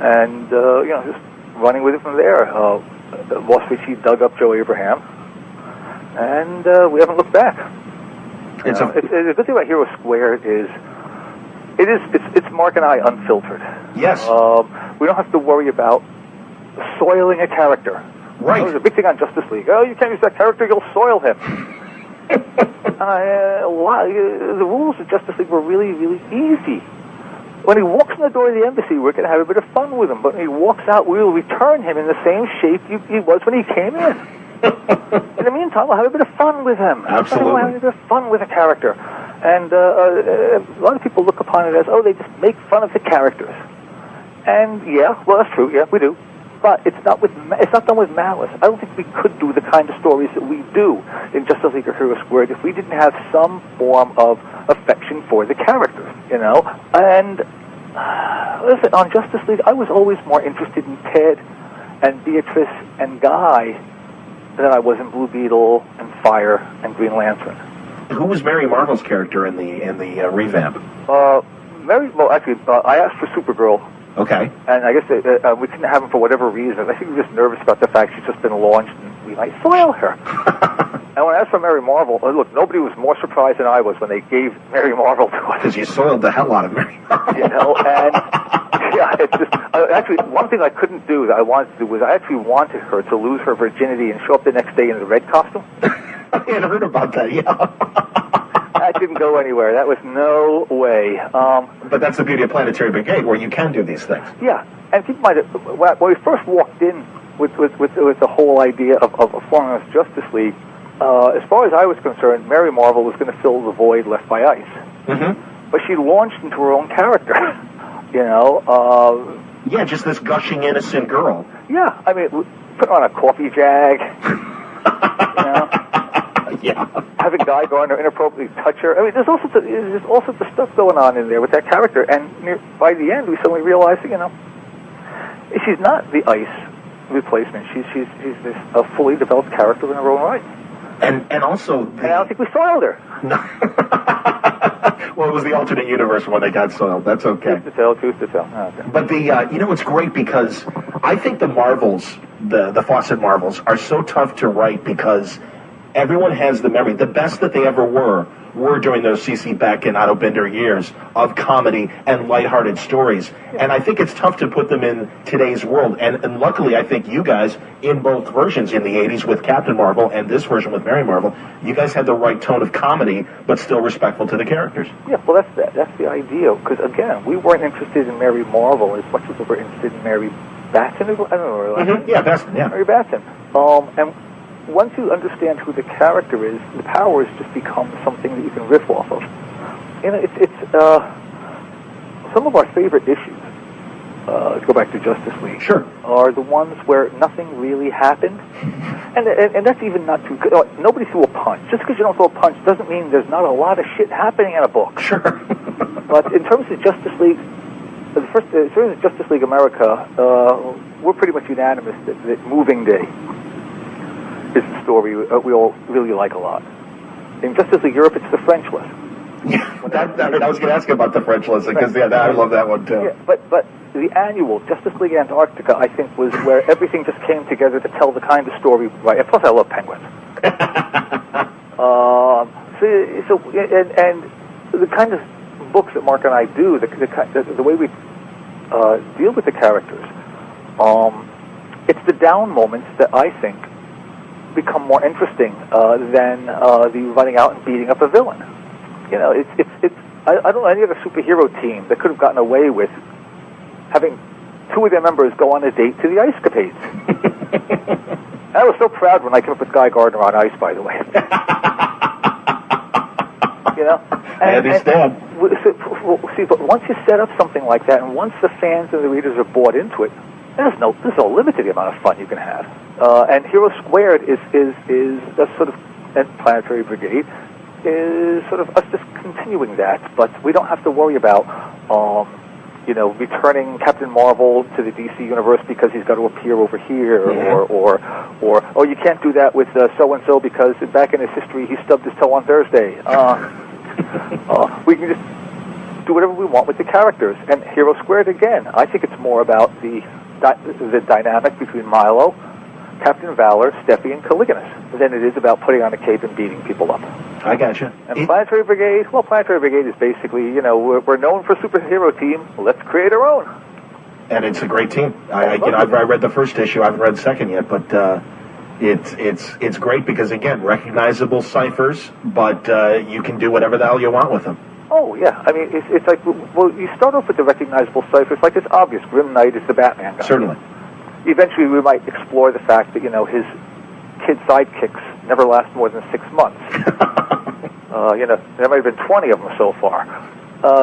And, just running with it from there. Ross Ritchie dug up Joe Abraham. And we haven't looked back. The good thing about Hero Squared is it's Mark and I unfiltered. Yes. We don't have to worry about soiling a character. Right. There's a big thing on Justice League. Oh, you can't use that character, you'll soil him. The rules of Justice League were really, really easy. When he walks in the door of the embassy, we're going to have a bit of fun with him. But when he walks out, we will return him in the same shape he was when he came in. In the meantime, we'll have a bit of fun with him. Absolutely. We'll have a bit of fun with the character. And a lot of people look upon it as, they just make fun of the characters. And, yeah, well, that's true. Yeah, we do. But it's not done with malice. I don't think we could do the kind of stories that we do in Justice League or Hero Squared if we didn't have some form of affection for the characters, And listen, on Justice League, I was always more interested in Ted and Beatrice and Guy than I was in Blue Beetle and Fire and Green Lantern. Who was Mary Marvel's character in the revamp? I asked for Supergirl. Okay. And I guess we couldn't have him for whatever reason. I think we were just nervous about the fact she's just been launched and we might foil her. And when I asked for Mary Marvel, look, nobody was more surprised than I was when they gave Mary Marvel to us. Because you soiled the hell out of Mary Marvel. And yeah, it's just, actually, one thing I couldn't do that I wanted to do was I actually wanted her to lose her virginity and show up the next day in the red costume. I had heard about that, yeah. That didn't go anywhere. That was no way. But that's the beauty of Planetary Brigade, where you can do these things. Yeah, and keep in mind, when we first walked in with the whole idea of forming this Justice League, as far as I was concerned, Mary Marvel was going to fill the void left by Ice. Mm-hmm. But she launched into her own character, Yeah, just this gushing, innocent girl. Yeah, I mean, put on a coffee jag, Yeah. Have a guy go on there inappropriately touch her. I mean, there's all sorts of stuff going on in there with that character. And by the end, we suddenly realized, she's not the Ice replacement. She's this a fully developed character in her own right. And also, and I don't think we soiled her. No. Well, it was the alternate universe when they got soiled. That's okay. Truth to tell. Oh, okay. But it's great because I think the Marvels, the Fawcett Marvels, are so tough to write because everyone has the memory. The best that they ever were during those C.C. Beck and Otto Binder years of comedy and lighthearted stories. Yeah. And I think it's tough to put them in today's world. And luckily, I think you guys, in both versions in the 80s with Captain Marvel and this version with Mary Marvel, you guys had the right tone of comedy, but still respectful to the characters. Yeah, well, that's the idea. Because, again, we weren't interested in Mary Marvel as much as we were interested in Mary Batson. I don't know. Mm-hmm. Yeah, Batson, yeah. Mary Batson. And once you understand who the character is, the powers just become something that you can riff off of. It's some of our favorite issues, to go back to Justice League, sure, are the ones where nothing really happened. And that's even not too good. Nobody threw a punch. Just because you don't throw a punch doesn't mean there's not a lot of shit happening in a book. Sure. But in terms of Justice League, in terms of Justice League America, we're pretty much unanimous that Moving Day is the story we all really like a lot. In Justice League Europe, it's the French list. Yeah, I was going to ask you about the French list, because I love that one, too. Yeah, but the annual Justice League Antarctica, I think, was where everything just came together to tell the kind of story, right? Plus, I love penguins. And the kind of books that Mark and I do, the way we deal with the characters, it's the down moments that I think become more interesting than the running out and beating up a villain. I don't know any other superhero team that could have gotten away with having two of their members go on a date to the Ice Capades. I was so proud when I came up with Guy Gardner on Ice, by the way. I understand. But once you set up something like that, and once the fans and the readers are bought into it, there's no limit to the amount of fun you can have. And Hero Squared is a sort of, and Planetary Brigade is sort of us just continuing that, but we don't have to worry about, returning Captain Marvel to the DC universe because he's got to appear over here, mm-hmm. or you can't do that with so and so because back in his history he stubbed his toe on Thursday. We can just do whatever we want with the characters. And Hero Squared, again, I think it's more about the dynamic between Milo, Captain Valor, Steffi, and Caligulus than it is about putting on a cape and beating people up. I gotcha. And Planetary Brigade, Planetary Brigade is basically, we're known for a superhero team. Let's create our own. And it's a great team. I've read the first issue. I haven't read the second yet, but It's great because, again, recognizable ciphers, but you can do whatever the hell you want with them. Oh, yeah. I mean, it's like, well, you start off with the recognizable ciphers. Like, it's obvious. Grim Knight is the Batman guy. Certainly. Eventually, we might explore the fact that, his kid sidekicks never last more than 6 months. There might have been 20 of them so far.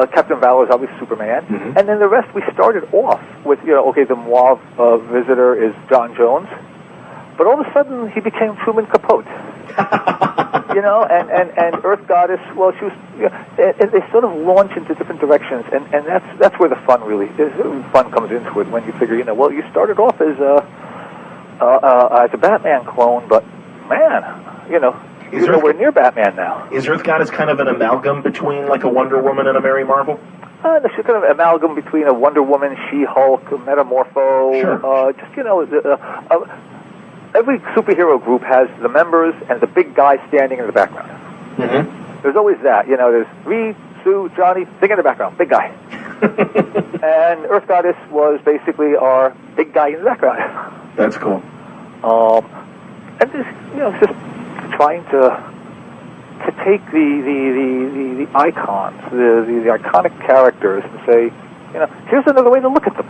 Captain Valor is obviously Superman. Mm-hmm. And then the rest, we started off with, the Mauve visitor is John Jones. But all of a sudden, he became Truman Capote. And Earth Goddess, well, she was, and they sort of launch into different directions, and that's where the fun comes into it, when you figure, well, you started off as a Batman clone, but man, you're nowhere near Batman now. Is Earth Goddess kind of an amalgam between like a Wonder Woman and a Mary Marvel? She's kind of an amalgam between a Wonder Woman, She-Hulk, a Metamorpho, sure. Every superhero group has the members and the big guy standing in the background. Mm-hmm. There's always that. There's Reed, Sue, Johnny, thing in the background, big guy. And Earth Goddess was basically our big guy in the background. That's cool. And just, just trying to take the icons, the iconic characters, and say, here's another way to look at them.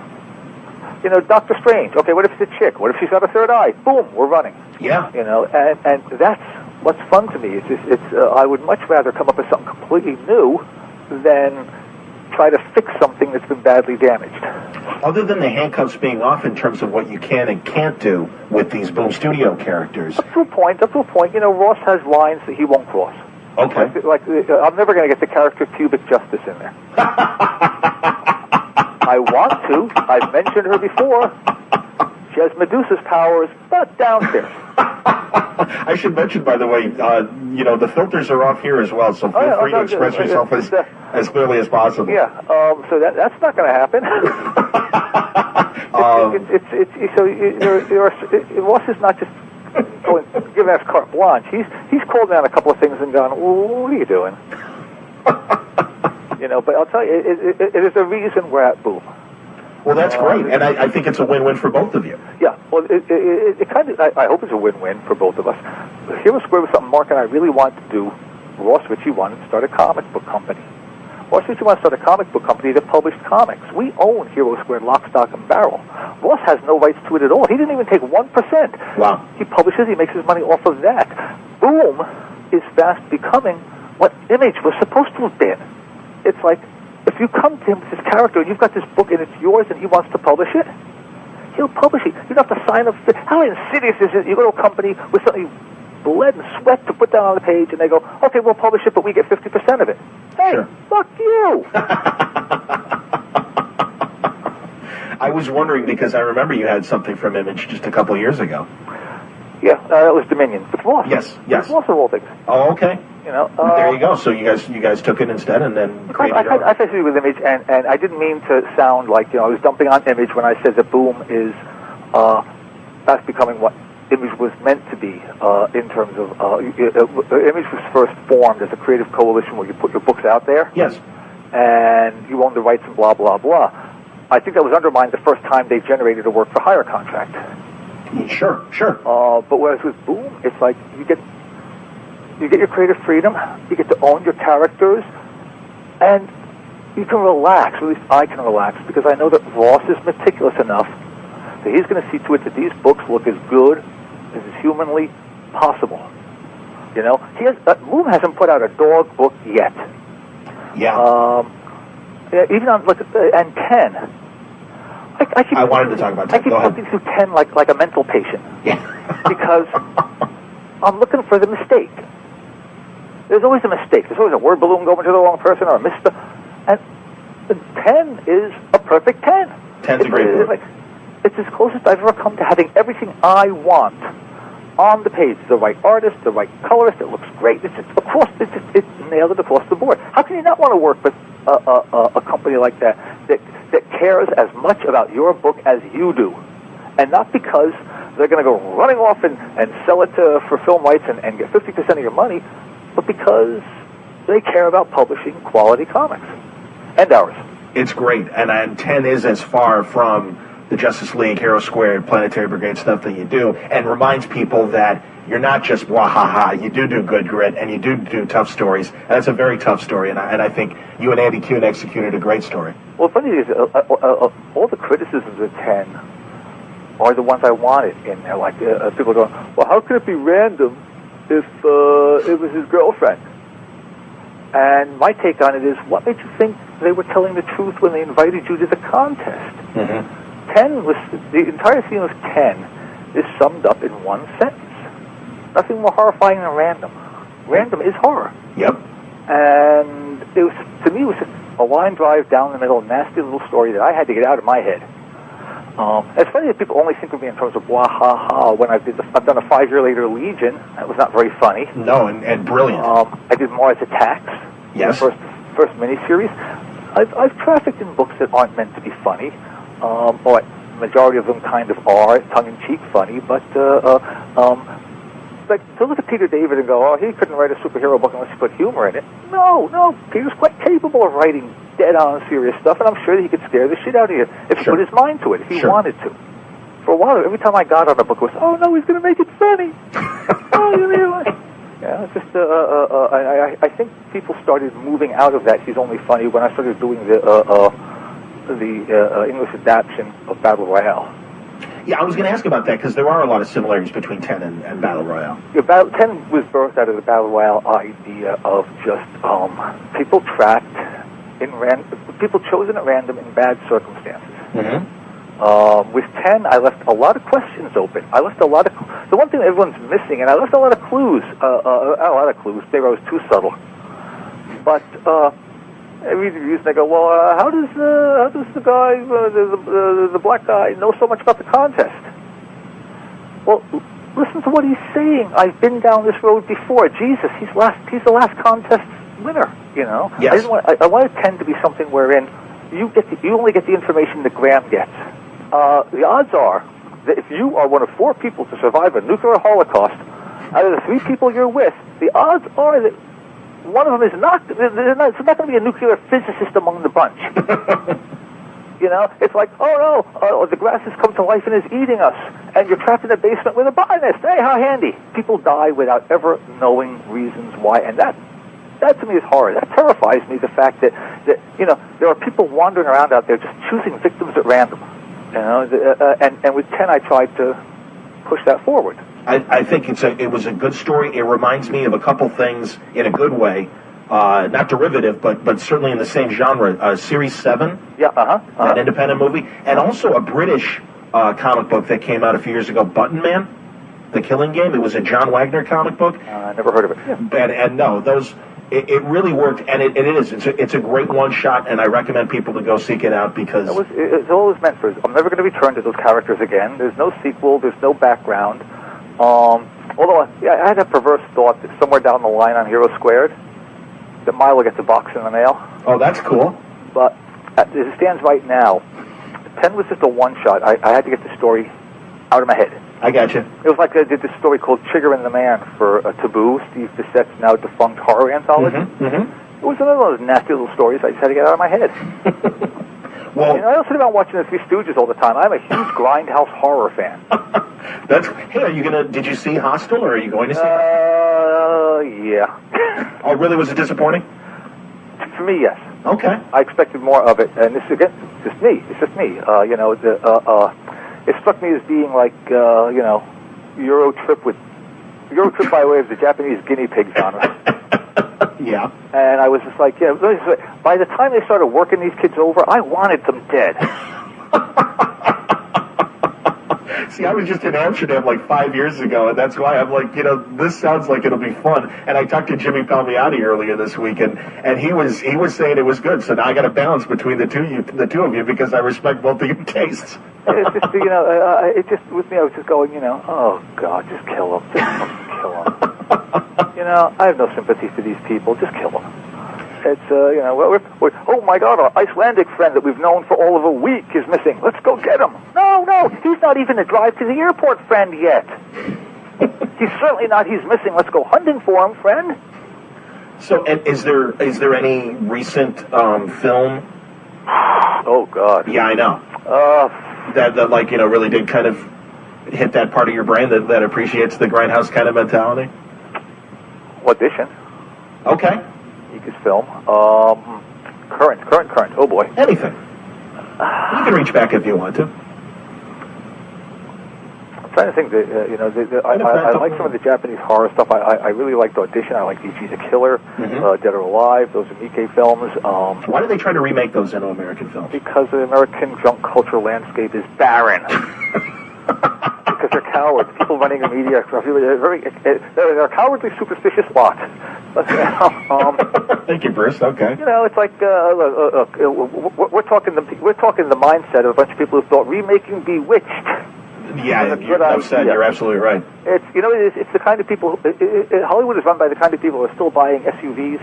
Doctor Strange. Okay, what if it's a chick? What if she's got a third eye? Boom, we're running. Yeah. And that's what's fun to me. It's I would much rather come up with something completely new than try to fix something that's been badly damaged. Other than the handcuffs being off in terms of what you can and can't do with these Boom Studio characters. Up to a point. Ross has lines that he won't cross. Okay. Like I'm never going to get the character Cubic Justice in there. I want to. I've mentioned her before. She has Medusa's powers, but downstairs. I should mention, by the way, the filters are off here as well, so feel free to express yourself as clearly as possible. Yeah. So that's not going to happen. Ross is not just giving us carte blanche. He's called down a couple of things and gone, what are you doing? But I'll tell you, it is a reason we're at Boom. Well, that's great, and I think it's a win-win for both of you. Yeah, well, it kind of, I hope it's a win-win for both of us. Hero Square was something Mark and I really wanted to do. Ross Ritchie wanted to start a comic book company. Ross Ritchie wanted to start a comic book company that published comics. We own Hero Square lock, stock, and barrel. Ross has no rights to it at all. He didn't even take 1%. Wow. He publishes, he makes his money off of that. Boom is fast becoming what Image was supposed to have been. It's like, if you come to him with this character and you've got this book and it's yours and he wants to publish it, he'll publish it. You don't have to sign up. How insidious is it? You go to a company with something blood and sweat to put down on the page and they go, okay, we'll publish it, but we get 50% of it. Hey, sure. Fuck you! I was wondering because I remember you had something from Image just a couple of years ago. Yeah, that was Dominion. With Ross. Yes. With Ross of all things. Oh, okay. There you go. So you guys took it instead and then created I said with Image, and I didn't mean to sound like I was dumping on Image when I said that Boom is fast becoming what Image was meant to be in terms of Image was first formed as a creative coalition where you put your books out there. Yes. And you own the rights and blah blah blah. I think that was undermined the first time they generated a work for hire contract. Sure. But whereas with Boom, it's like you get your creative freedom, you get to own your characters, and you can relax, or at least I can relax, because I know that Ross is meticulous enough that he's going to see to it that these books look as good as is humanly possible. Boom hasn't put out a dog book yet. Yeah. Even on, and 10. I wanted to talk about 10. I keep looking through 10 like a mental patient. Yeah. Because I'm looking for the mistake. There's always a mistake. There's always a word balloon going to the wrong person or a misspell. And 10 is a perfect 10. 10's a great book. It's as close as I've ever come to having everything I want on the page. The right artist, the right colorist. It looks great. It's nailed it across the board. How can you not want to work with a company like that cares as much about your book as you do? And not because they're going to go running off and sell it for film rights and get 50% of your money, but because they care about publishing quality comics. And ours. It's great. And 10 is as far from the Justice League, Hero Squared, Planetary Brigade stuff that you do, and reminds people that you're not just wahaha. You do good grit, and you do tough stories. And that's a very tough story, and I think you and Andy Kuhn executed a great story. Well, funny is, all the criticisms of 10 are the ones I wanted in there. Like, people going, well, how could it be random if it was his girlfriend? And my take on it is, what made you think they were telling the truth when they invited you to the contest? Mm-hmm. The entire theme of 10 is summed up in one sentence. Nothing more horrifying than random. Random is horror. Yep. And to me, it was just a line drive down the middle, nasty little story that I had to get out of my head. It's funny that people only think of me in terms of wahaha when I've done a 5 year later Legion. That was not very funny. No, and brilliant. I did Mars Attacks. Yes. The first miniseries. I've trafficked in books that aren't meant to be funny. Or majority of them kind of are, tongue-in-cheek funny, but like to look at Peter David and go, oh, he couldn't write a superhero book unless he put humor in it. No, Peter's quite capable of writing dead-on serious stuff, and I'm sure that he could scare the shit out of you if he put his mind to it, if he wanted to. For a while, every time I got on a book, it was, oh no, he's going to make it funny. Yeah, it's just I think people started moving out of that. He's only funny when I started doing the English adaptation of Battle Royale. Yeah, I was going to ask about that because there are a lot of similarities between 10 and Battle Royale. Yeah, 10 was birthed out of the Battle Royale idea of just people trapped in people chosen at random in bad circumstances. Mm-hmm. With 10, I left a lot of questions open. I left a lot of the one thing that everyone's missing, and I left a lot of clues. Maybe I was too subtle, but. I read reviews and they go, well, how does the guy, the black guy, know so much about the contest? Well, listen to what he's saying. I've been down this road before. Jesus, he's the last contest winner. You know. Yes. I wanted 10 to be something wherein you only get the information that Graham gets. The odds are that if you are one of 4 people to survive a nuclear holocaust, out of the 3 people you're with, the odds are that one of them is not. There's not going to be a nuclear physicist among the bunch. You know, it's like, oh no, the grass has come to life and is eating us, and you're trapped in a basement with a botanist. Hey, how handy! People die without ever knowing reasons why, and that to me is horror. That terrifies me. The fact that you know there are people wandering around out there just choosing victims at random. You know, and with 10, I tried to push that forward. I think it was a good story. It reminds me of a couple things in a good way, not derivative, but certainly in the same genre. Series 7, an independent movie, and also a British comic book that came out a few years ago, Button Man, The Killing Game. It was a John Wagner comic book. I never heard of it. Yeah. And no, those it really worked, and it is. It's a great one shot, and I recommend people to go seek it out because it's always meant for. I'm never going to return to those characters again. There's no sequel. There's no background. Although I had a perverse thought that somewhere down the line on Hero Squared, that Milo gets a box in the mail. Oh, that's cool. But as it stands right now, 10 was just a one-shot. I had to get the story out of my head. I got you. It was like I did this story called Chigger and the Man for Taboo, Steve Bissett's now defunct horror anthology. It was another one of those nasty little stories I just had to get out of my head. Well, I don't sit around watching the Three Stooges all the time. I'm a huge Grindhouse horror fan. Hey, are you did you see Hostel, or are you going to see it? Yeah. Oh, really? Was it disappointing? For me, yes. Okay. I expected more of it, and this again, just me. It's just me. You know, it struck me as being like, you know, Euro Trip by way of the Japanese guinea pig genre. Yeah. And I was just like, yeah. By the time they started working these kids over, I wanted them dead. See, I was just in Amsterdam like 5 years ago, and that's why I'm like, you know, this sounds like it'll be fun. And I talked to Jimmy Palmiotti earlier this week, and he was saying it was good. So now I got to balance between the two of you because I respect both of your tastes. It's just, you know, it just with me, I was just going, you know, oh God, just kill them, just kill them. You know, I have no sympathy for these people. Just kill them. It's, you know, we're, oh my God, our Icelandic friend that we've known for all of a week is missing. Let's go get him. No, he's not even a drive to the airport friend yet. He's certainly not. He's missing. Let's go hunting for him, friend. So, and is there any recent film? Oh God. Yeah, I know. that like, really did kind of hit that part of your brain that appreciates the grindhouse kind of mentality? Audition. Okay. Lucasfilm. Current. Oh boy. Anything. You can reach back if you want to. I'm trying to think. I like some of the Japanese horror stuff. I really liked Audition. I like She's a Killer, Dead or Alive. Those are Nikkei films. Why do they try to remake those into American films? Because the American junk culture landscape is barren. Because they're cowards. People running the media are really they're a cowardly, superstitious lot. Thank you, Bruce. Okay. It's like we're talking the mindset of a bunch of people who thought remaking Bewitched. Yeah, you're upset. You're absolutely right. It's the kind of people. Hollywood is run by the kind of people who are still buying SUVs.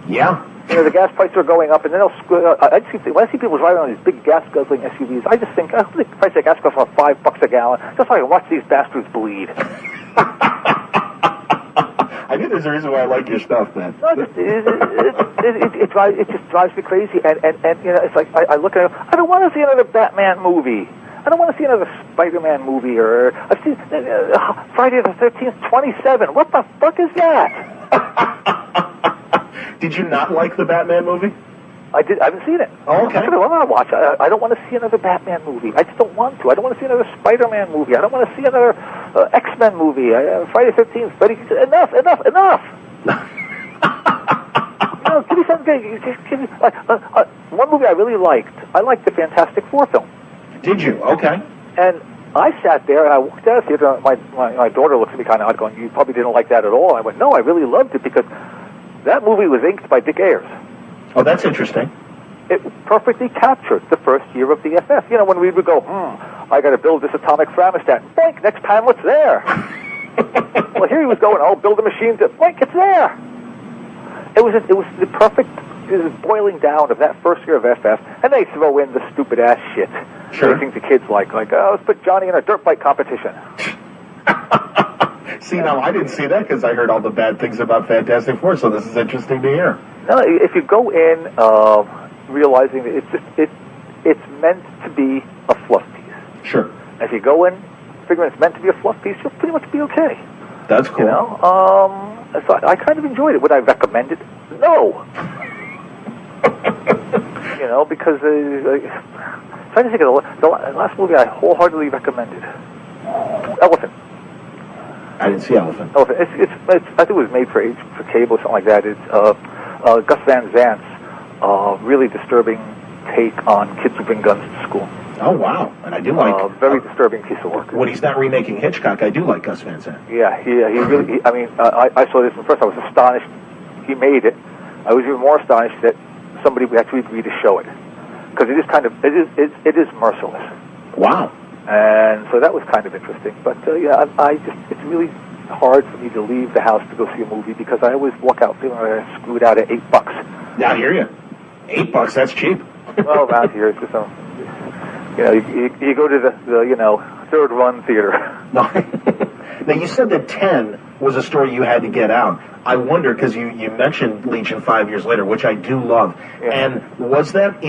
Yeah. The gas prices are going up, and then when I see people driving on these big gas-guzzling SUVs, I just think, the price of gas goes for $5 a gallon, just so I can watch these bastards bleed. I think there's a reason why I like your stuff, man. No, it just drives me crazy, and it's like I look at it, I don't want to see another Batman movie. I don't want to see another Spider-Man movie, or I've seen Friday the 13th, 27. What the fuck is that? Did you not like the Batman movie? I haven't seen it. Oh, okay. I want to watch. I don't want to see another Batman movie. I just don't want to. I don't want to see another Spider-Man movie. I don't want to see another X-Men movie. Friday the 13th. But enough. Give me something. Give me, one movie I really liked. I liked the Fantastic Four film. Did you? Okay. And I sat there and I walked out of the theater. My daughter looked at me kind of odd, going, "You probably didn't like that at all." I went, "No, I really loved it because that movie was inked by Dick Ayers." Oh, that's interesting. It perfectly captured the first year of the FF. When we would go, I got to build this atomic thermostat. Blink, next panel, it's there. Well, here he was going, build a machine to, blink, it's there. It was the perfect boiling down of that first year of FF, and they throw in the stupid ass shit. Sure. Anything the kids like, let's put Johnny in a dirt bike competition. See, now I didn't see that because I heard all the bad things about Fantastic Four, so this is interesting to hear. No, if you go in realizing that it's meant to be a fluff piece. Sure. And if you go in figuring it's meant to be a fluff piece, you'll pretty much be okay. That's cool. So I kind of enjoyed it. Would I recommend it? No. Because I'm trying to think of the last movie I wholeheartedly recommended. Elephant. I didn't see Elephant. Elephant. It's I think it was made for cable or something like that. It's Gus Van Zant's really disturbing take on kids who bring guns to school. Oh, wow. And I do like... very disturbing piece of work. When he's not remaking Hitchcock, I do like Gus Van Sant. Yeah, he really... I saw this, and first I was astonished he made it. I was even more astonished that somebody would actually agree to show it. Because it is it is merciless. Wow. And so that was kind of interesting. But, it's really hard for me to leave the house to go see a movie because I always walk out feeling like I screwed out at $8. Yeah, I hear you. $8, that's cheap. Well, around here, it's just you go to the third run theater. Now, you said that 10 was a story you had to get out. I wonder, because you mentioned Legion 5 years later, which I do love. Yeah. And was that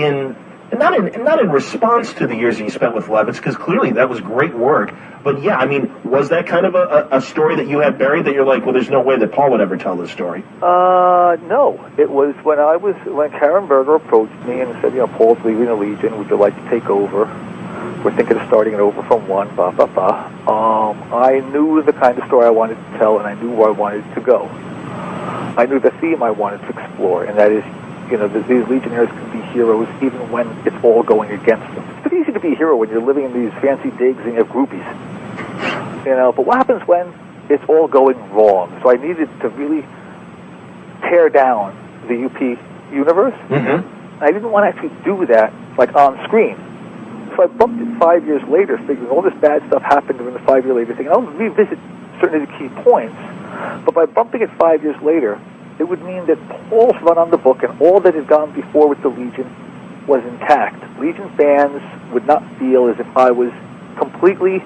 not in response to the years that you spent with Levitz, because clearly that was great work. But yeah, was that kind of a story that you had buried that you're like, well, there's no way that Paul would ever tell this story? No. It was when Karen Berger approached me and said, Paul's leaving the Legion, would you like to take over? We're thinking of starting it over from one, blah, blah, blah. I knew the kind of story I wanted to tell, and I knew where I wanted to go. I knew the theme I wanted to explore, and that is, these Legionnaires can be heroes even when it's all going against them. It's pretty easy to be a hero when you're living in these fancy digs and you have groupies. But what happens when it's all going wrong? So I needed to really tear down the UP universe. Mm-hmm. I didn't want to actually do that, on screen. So I bumped it 5 years later, figuring all this bad stuff happened during the 5 year later thing. And I'll revisit certain of the key points. But by bumping it 5 years later, it would mean that Paul's run on the book and all that had gone before with the Legion was intact. Legion fans would not feel as if I was completely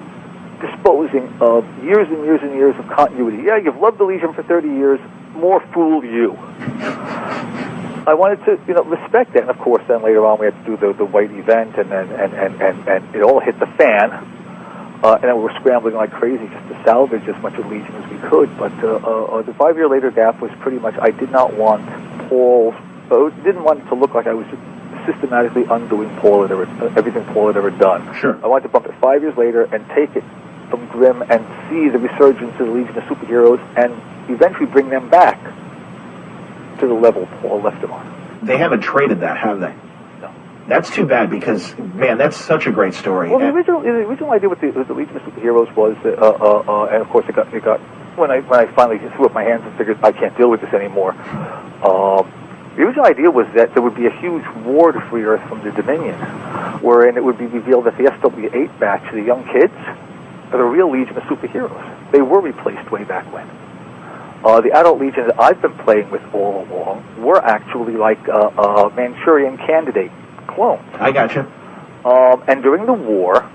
disposing of years and years and years of continuity. Yeah, you've loved the Legion for 30 years, more fool you. I wanted to, respect it. And of course, then later on we had to do the white event, and then and it all hit the fan. And then we were scrambling like crazy just to salvage as much of Legion as we could. But the 5-year later gap was pretty much, I did not want didn't want it to look like I was systematically undoing everything Paul had ever done. Sure. I wanted to bump it 5 years later and take it from Grimm and see the resurgence of the Legion of Superheroes and eventually bring them back to the level Paul left them on. They haven't traded that, have they? No. That's too bad because, man, that's such a great story. Well, the original idea with the Legion of Superheroes was, and of course it got when I finally threw up my hands and figured I can't deal with this anymore. The original idea was that there would be a huge war to free Earth from the Dominion, wherein it would be revealed that the SW8 batch, the young kids, are the real Legion of Superheroes. They were replaced way back when. The adult Legion that I've been playing with all along were actually like Manchurian Candidate clones. I gotcha. And during the war,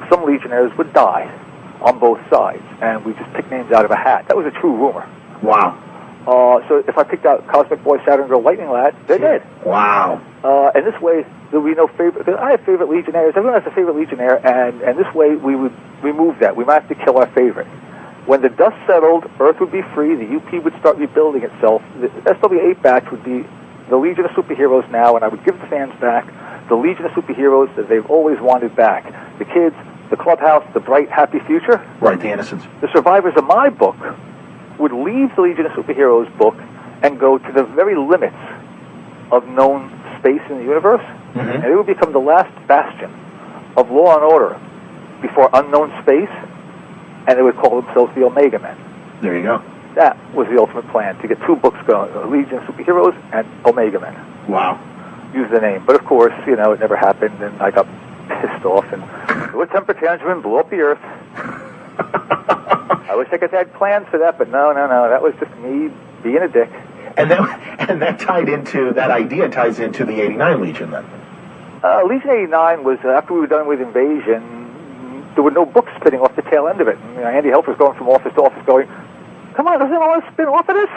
some Legionnaires would die on both sides, and we just picked names out of a hat. That was a true rumor. Wow. So if I picked out Cosmic Boy, Saturn Girl, Lightning Lad, they're dead. Wow. And this way, there would be no favorite. I have favorite Legionnaires. Everyone has a favorite Legionnaire, and this way we would remove that. We might have to kill our favorite. When the dust settled, Earth would be free, the UP would start rebuilding itself, the SW8 batch would be the Legion of Superheroes now, and I would give the fans back the Legion of Superheroes that they've always wanted back. The kids, the clubhouse, the bright, happy future. Right, the innocents. The survivors of my book would leave the Legion of Superheroes book and go to the very limits of known space in the universe, and it would become the last bastion of law and order before unknown space, and they would call themselves the Omega Men. There you go. That was the ultimate plan, to get two books going, Legion of Superheroes and Omega Men. Wow. Use the name. But of course, it never happened, and I got pissed off, and a temper tantrum blew up the Earth. I wish I could have had plans for that, but no. That was just me being a dick. And that idea ties into the 89 Legion then. Legion 89 was, after we were done with Invasion, there were no books spinning off the tail end of it. Andy Helfer was going from office to office going, come on, doesn't anyone want to spin off of this?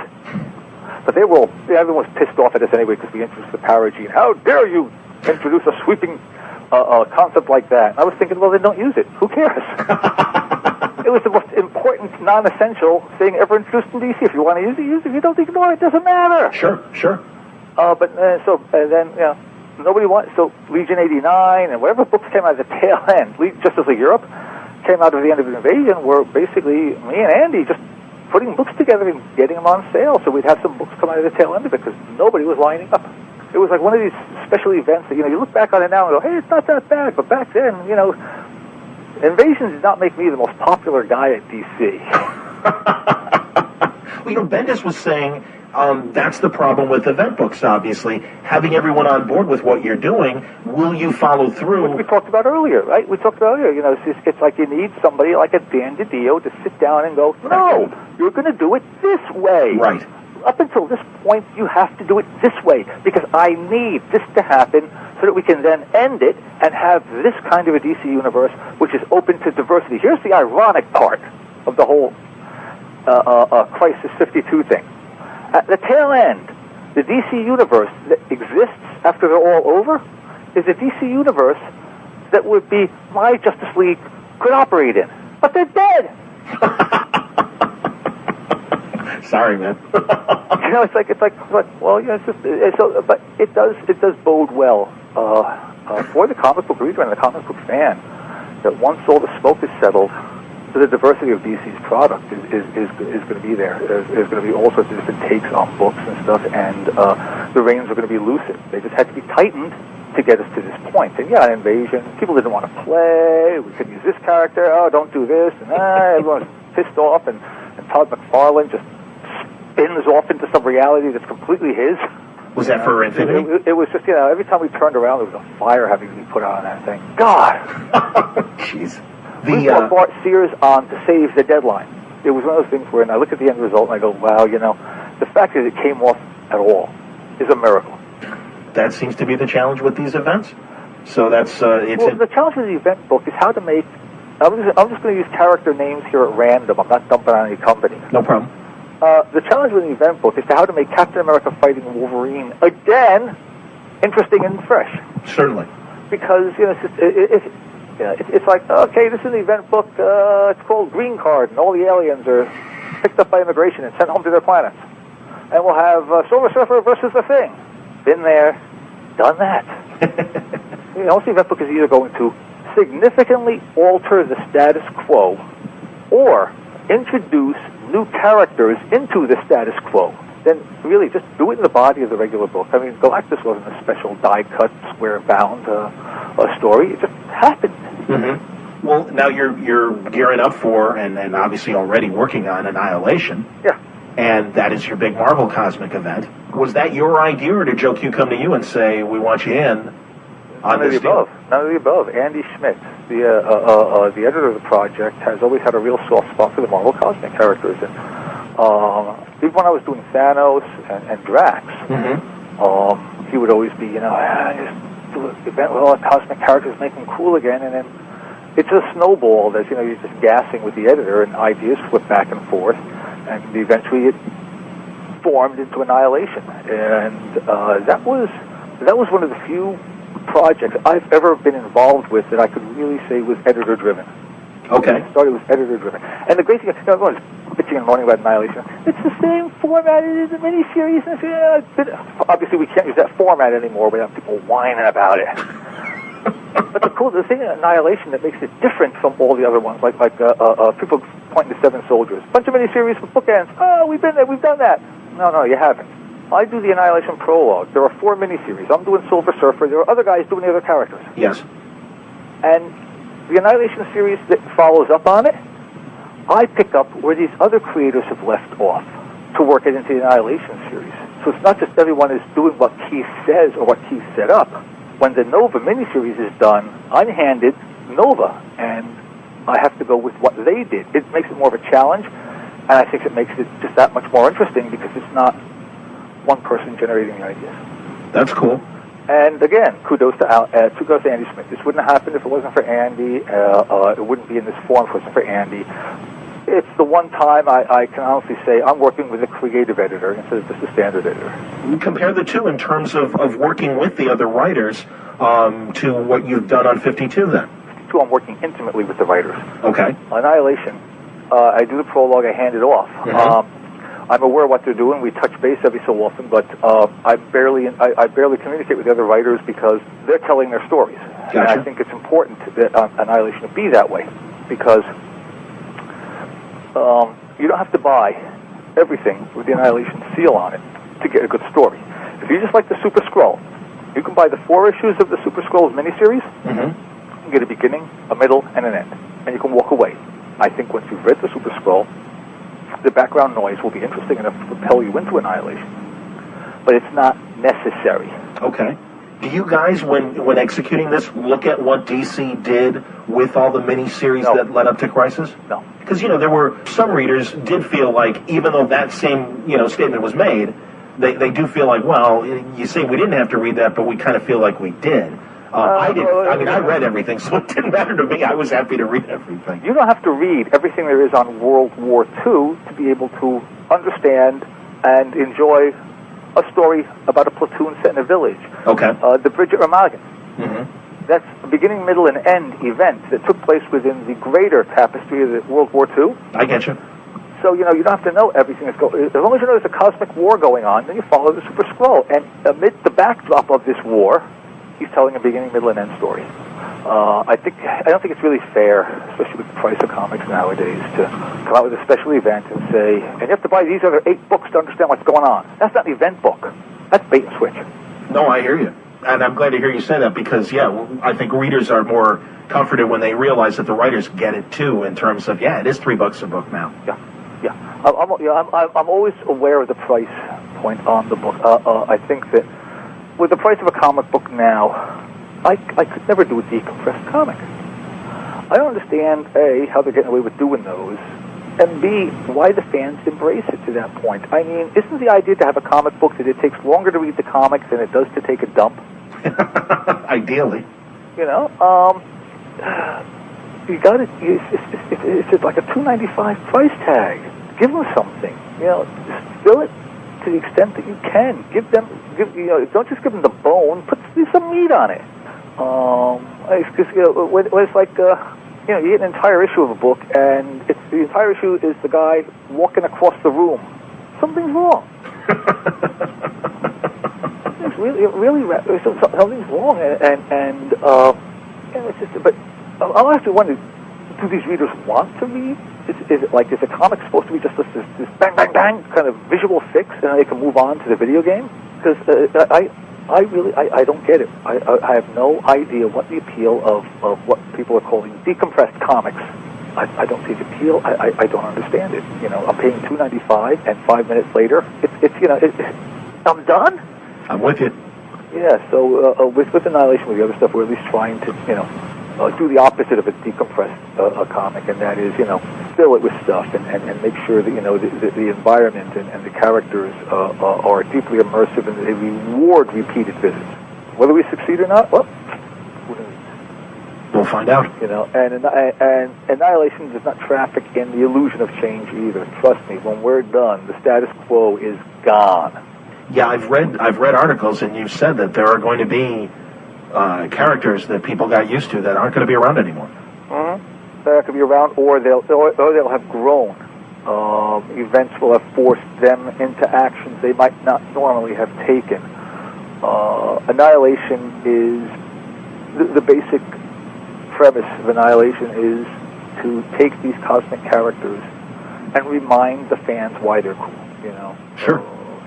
But everyone was pissed off at us anyway because we introduced the power gene. How dare you introduce a sweeping concept like that? And I was thinking, well, then don't use it. Who cares? It was the most important, non-essential thing ever introduced in DC. If you want to use it, use it. If you don't ignore it, it doesn't matter. Sure. Nobody wanted. So Legion 89 and whatever books came out of the tail end, Justice League Europe, came out of the end of the Invasion, were basically me and Andy just putting books together and getting them on sale. So we'd have some books come out of the tail end of it because nobody was lining up. It was like one of these special events that, you look back on it now and go, hey, it's not that bad. But back then, Invasion did not make me the most popular guy at DC. Well, Bendis was saying that's the problem with event books, obviously. Having everyone on board with what you're doing, will you follow through? Which we talked about earlier, right? It's like you need somebody like a Dan DiDio to sit down and go, no, you're going to do it this way. Right. Up until this point, you have to do it this way because I need this to happen so that we can then end it and have this kind of a DC universe which is open to diversity. Here's the ironic part of the whole Crisis 52 thing. At the tail end, the DC universe that exists after they're all over is a DC universe that would be my Justice League could operate in. But they're dead! Sorry, man. But it does bode well for the comic book reader and the comic book fan that once all the smoke is settled, the diversity of DC's product is going to be there. There's going to be all sorts of different takes on books and stuff, and the reins are going to be loosened. They just had to be tightened to get us to this point. And yeah, Invasion, people didn't want to play. We couldn't use this character. Oh, don't do this. And everyone's pissed off, and Todd McFarlane just spins off into some reality that's completely his. Was that for Infinity? It was just, every time we turned around, there was a fire having to be put out on that thing. God! Jeez. We brought Bart Sears on to save the deadline. It was one of those things where I look at the end result and I go, wow, the fact that it came off at all is a miracle. That seems to be the challenge with these events. So that's the challenge with the event book is how to make. I'm just going to use character names here at random. I'm not dumping on any company. No problem. The challenge with an event book is to how to make Captain America fighting Wolverine again interesting and fresh. Certainly. Because it's like, okay, this is an event book. It's called Green Card, and all the aliens are picked up by immigration and sent home to their planets. And we'll have Silver Surfer versus the Thing. Been there, done that. Most event book is either going to significantly alter the status quo or introduce new characters into the status quo. Then really just do it in the body of the regular book. I mean, Galactus wasn't a special die-cut, square-bound story. It just happened. Mm-hmm. Well, now you're gearing up for, and obviously already working on Annihilation. Yeah. And that is your big Marvel Cosmic event. Was that your idea, or did Joe Q come to you and say, we want you in on this deal? None of the above. Andy Schmidt, the editor of the project, has always had a real soft spot for the Marvel Cosmic characters. And even when I was doing Thanos and Drax, he would always be, just do an event with all the cosmic characters, make them cool again, and then it's a snowball that, you're just gassing with the editor, and ideas flip back and forth, and eventually it formed into Annihilation. And that was one of the few projects I've ever been involved with that I could really say was editor-driven. Okay. I started with editor-driven. And the great thing, everyone's bitching and moaning about Annihilation. It's the same format as the miniseries. Obviously, we can't use that format anymore without people whining about it. But the thing in Annihilation that makes it different from all the other ones, like people pointing to Seven Soldiers, bunch of miniseries with bookends. Oh, we've been there, we've done that. No, you haven't. I do the Annihilation prologue. There are 4 miniseries. I'm doing Silver Surfer. There are other guys doing the other characters. Yes. And the Annihilation series that follows up on it, I pick up where these other creators have left off to work it into the Annihilation series. So it's not just everyone is doing what Keith says or what Keith set up. When the Nova miniseries is done, I'm handed Nova, and I have to go with what they did. It makes it more of a challenge, and I think it makes it just that much more interesting because it's not one person generating the ideas. That's cool. And again, kudos to Andy Smith. This wouldn't have happened if it wasn't for Andy. It wouldn't be in this form if it wasn't for Andy. It's the one time I can honestly say I'm working with a creative editor instead of just a standard editor. Compare the two in terms of working with the other writers to what you've done on 52 then. 52, I'm working intimately with the writers. Okay. Annihilation, I do the prologue, I hand it off. Mm-hmm. I'm aware of what they're doing. We touch base every so often, but I barely communicate with the other writers because they're telling their stories. Gotcha. And I think it's important that Annihilation be that way because you don't have to buy everything with the Annihilation seal on it to get a good story. If you just like the Super Skrull, you can buy the 4 issues of the Super Skrulls miniseries. Mm-hmm. You get a beginning, a middle, and an end, and you can walk away. I think once you've read the Super Skrull, the background noise will be interesting enough to propel you into Annihilation. But it's not necessary. Okay. Do you guys, when executing this, look at what DC did with all the miniseries that led up to Crisis? No. Because, there were some readers did feel like, even though that same, statement was made, they do feel like, well, you say we didn't have to read that, but we kind of feel like we did. I didn't. I read everything, so it didn't matter to me. I was happy to read everything. You don't have to read everything there is on World War II to be able to understand and enjoy a story about a platoon set in a village. Okay. The Bridget Remagen. Mm-hmm. That's a beginning, middle, and end event that took place within the greater tapestry of the World War II. I get you. So, you don't have to know everything that's going on. As long as you know there's a cosmic war going on, then you follow the Super Skrull. And amid the backdrop of this war, he's telling a beginning, middle, and end story. I don't think it's really fair, especially with the price of comics nowadays, to come out with a special event and say, and you have to buy these other 8 books to understand what's going on. That's not an event book. That's bait and switch. No, I hear you. And I'm glad to hear you say that because, I think readers are more comforted when they realize that the writers get it, too, in terms of, it is $3 a book now. Yeah. I'm always aware of the price point on the book. I think that with the price of a comic book now, I could never do a decompressed comic. I don't understand, A, how they're getting away with doing those, and B, why the fans embrace it to that point. I mean, isn't the idea to have a comic book that it takes longer to read the comics than it does to take a dump? Ideally. You got it. It's like a $2.95 price tag. give them something. You know, just fill it to the extent that you can. Don't just give them the bone. Put some meat on it. Because it's like you get an entire issue of a book, and the entire issue is the guy walking across the room. Something's wrong. Something's wrong, and it's just. But I'll have to wonder: do these readers want to read? Is the comic supposed to be just this bang bang bang kind of visual fix, and they can move on to the video game? Because I don't get it. I have no idea what the appeal of what people are calling decompressed comics. I don't see the appeal. I don't understand it. You know, I'm paying $2.95, and 5 minutes later, I'm done. I'm with you. Yeah. So with Annihilation, with the other stuff, we're at least trying to do the opposite of a decompressed comic, and that is fill it with stuff and make sure that the environment and the characters are deeply immersive and they reward repeated visits. Whether we succeed or not, well, we'll find out. And Annihilation does not traffic in the illusion of change either. Trust me, when we're done, the status quo is gone. Yeah, I've read articles, and you've said that there are going to be characters that people got used to that aren't going to be around anymore. Mm-hmm. That could be around, or they'll have grown. Events will have forced them into actions they might not normally have taken. Annihilation is the basic premise of Annihilation is to take these cosmic characters and remind the fans why they're cool. Sure.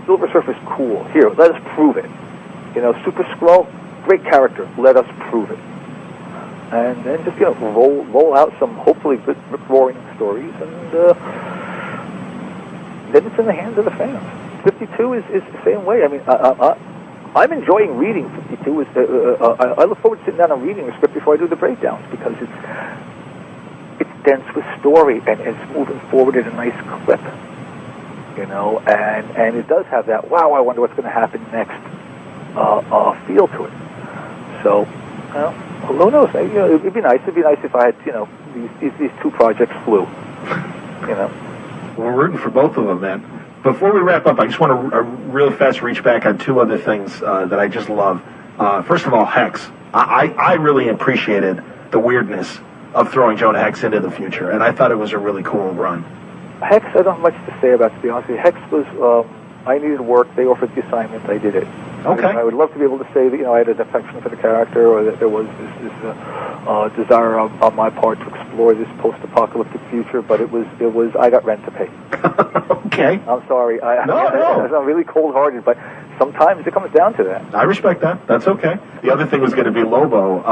Silver Surfer's cool. Here, let us prove it. Super Skrull, great character. Let us prove it. And then just roll out some hopefully good rip-roaring stories, and then it's in the hands of the fans. 52 is the same way. I mean, I'm enjoying reading 52. I look forward to sitting down and reading the script before I do the breakdowns, because it's dense with story and it's moving forward at a nice clip. And it does have that, wow, I wonder what's going to happen next feel to it. So, who knows? It'd be nice. It'd be nice if I had, these two projects flew. We're rooting for both of them, man. Before we wrap up, I just want to really fast reach back on two other things that I just love. First of all, Hex. I really appreciated the weirdness of throwing Jonah Hex into the future, and I thought it was a really cool run. Hex, I don't have much to say about, to be honest with you. Hex was, I needed work. They offered the assignment. I did it. Okay. I would love to be able to say that, I had an affection for the character, or that there was this desire on my part to explore this post-apocalyptic future, but it was I got rent to pay. Okay. I'm sorry. No. I'm really cold-hearted, but sometimes it comes down to that. I respect that. That's okay. The other thing was going to be Lobo.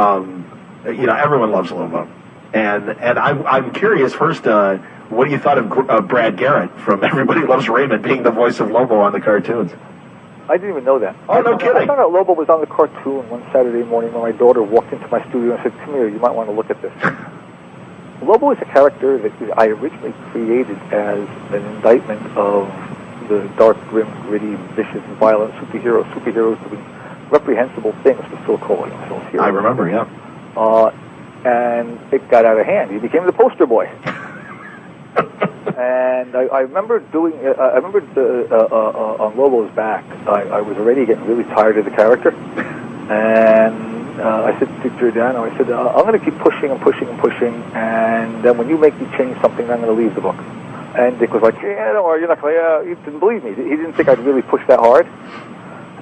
Everyone loves Lobo. And I'm curious, first, what do you thought of Brad Garrett from Everybody Loves Raymond being the voice of Lobo on the cartoons? I didn't even know that. Oh, no kidding. I found out Lobo was on the cartoon one Saturday morning when my daughter walked into my studio and said, "Come here, you might want to look at this." Lobo is a character that I originally created as an indictment of the dark, grim, gritty, vicious, violent superheroes doing reprehensible things but still calling themselves heroes. I remember, yeah. And it got out of hand. He became the poster boy. And I remember on Lobo's back, I was already getting really tired of the character. And I said to Giordano, I'm going to keep pushing and pushing and pushing, and then when you make me change something, I'm going to leave the book. And Dick was like, yeah, don't worry, you're not going to, he didn't believe me. He didn't think I'd really push that hard.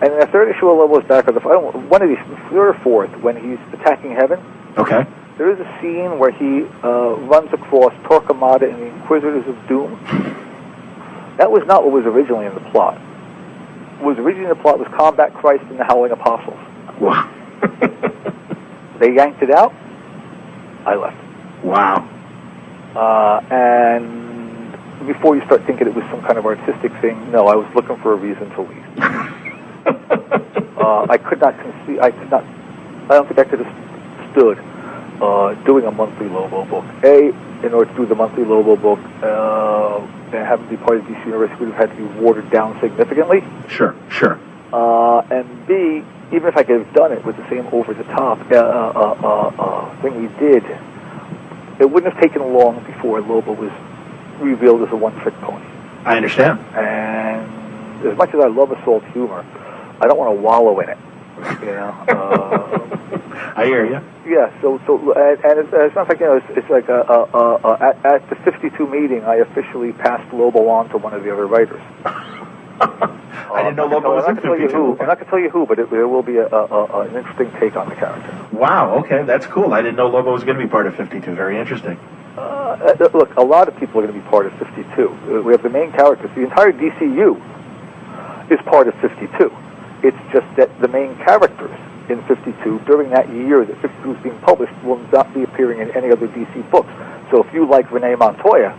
And in the third issue of Lobo's back, one of these, third or fourth, when he's attacking Heaven, okay, there is a scene where he runs across Torquemada and the Inquisitors of Doom. That was not what was originally in the plot. What was originally in the plot was Combat Christ and the Howling Apostles. Wow. They yanked it out. I left. Wow. And before you start thinking it was some kind of artistic thing, no, I was looking for a reason to leave. I could not conceive. I don't think I could have stood doing a monthly Lobo book. In order to do the monthly Lobo book, and having to be part of DC Universe would have had to be watered down significantly. Sure. And B, even if I could have done it with the same over-the-top thing we did, it wouldn't have taken long before Lobo was revealed as a one-trick pony. I understand. And as much as I love assault humor, I don't want to wallow in it. You know. I hear you. Yeah. So and it's not like, you know, it's like at the 52 meeting, I officially passed Lobo on to one of the other writers. I didn't know Lobo was in 52. I'm not going to tell you who, but there will be an interesting take on the character. Wow, okay, that's cool. I didn't know Lobo was going to be part of 52. Very interesting. Look, a lot of people are going to be part of 52. We have the main characters. The entire DCU is part of 52. It's just that the main characters in 52, during that year that 52 is being published, will not be appearing in any other DC books. So if you like Renee Montoya,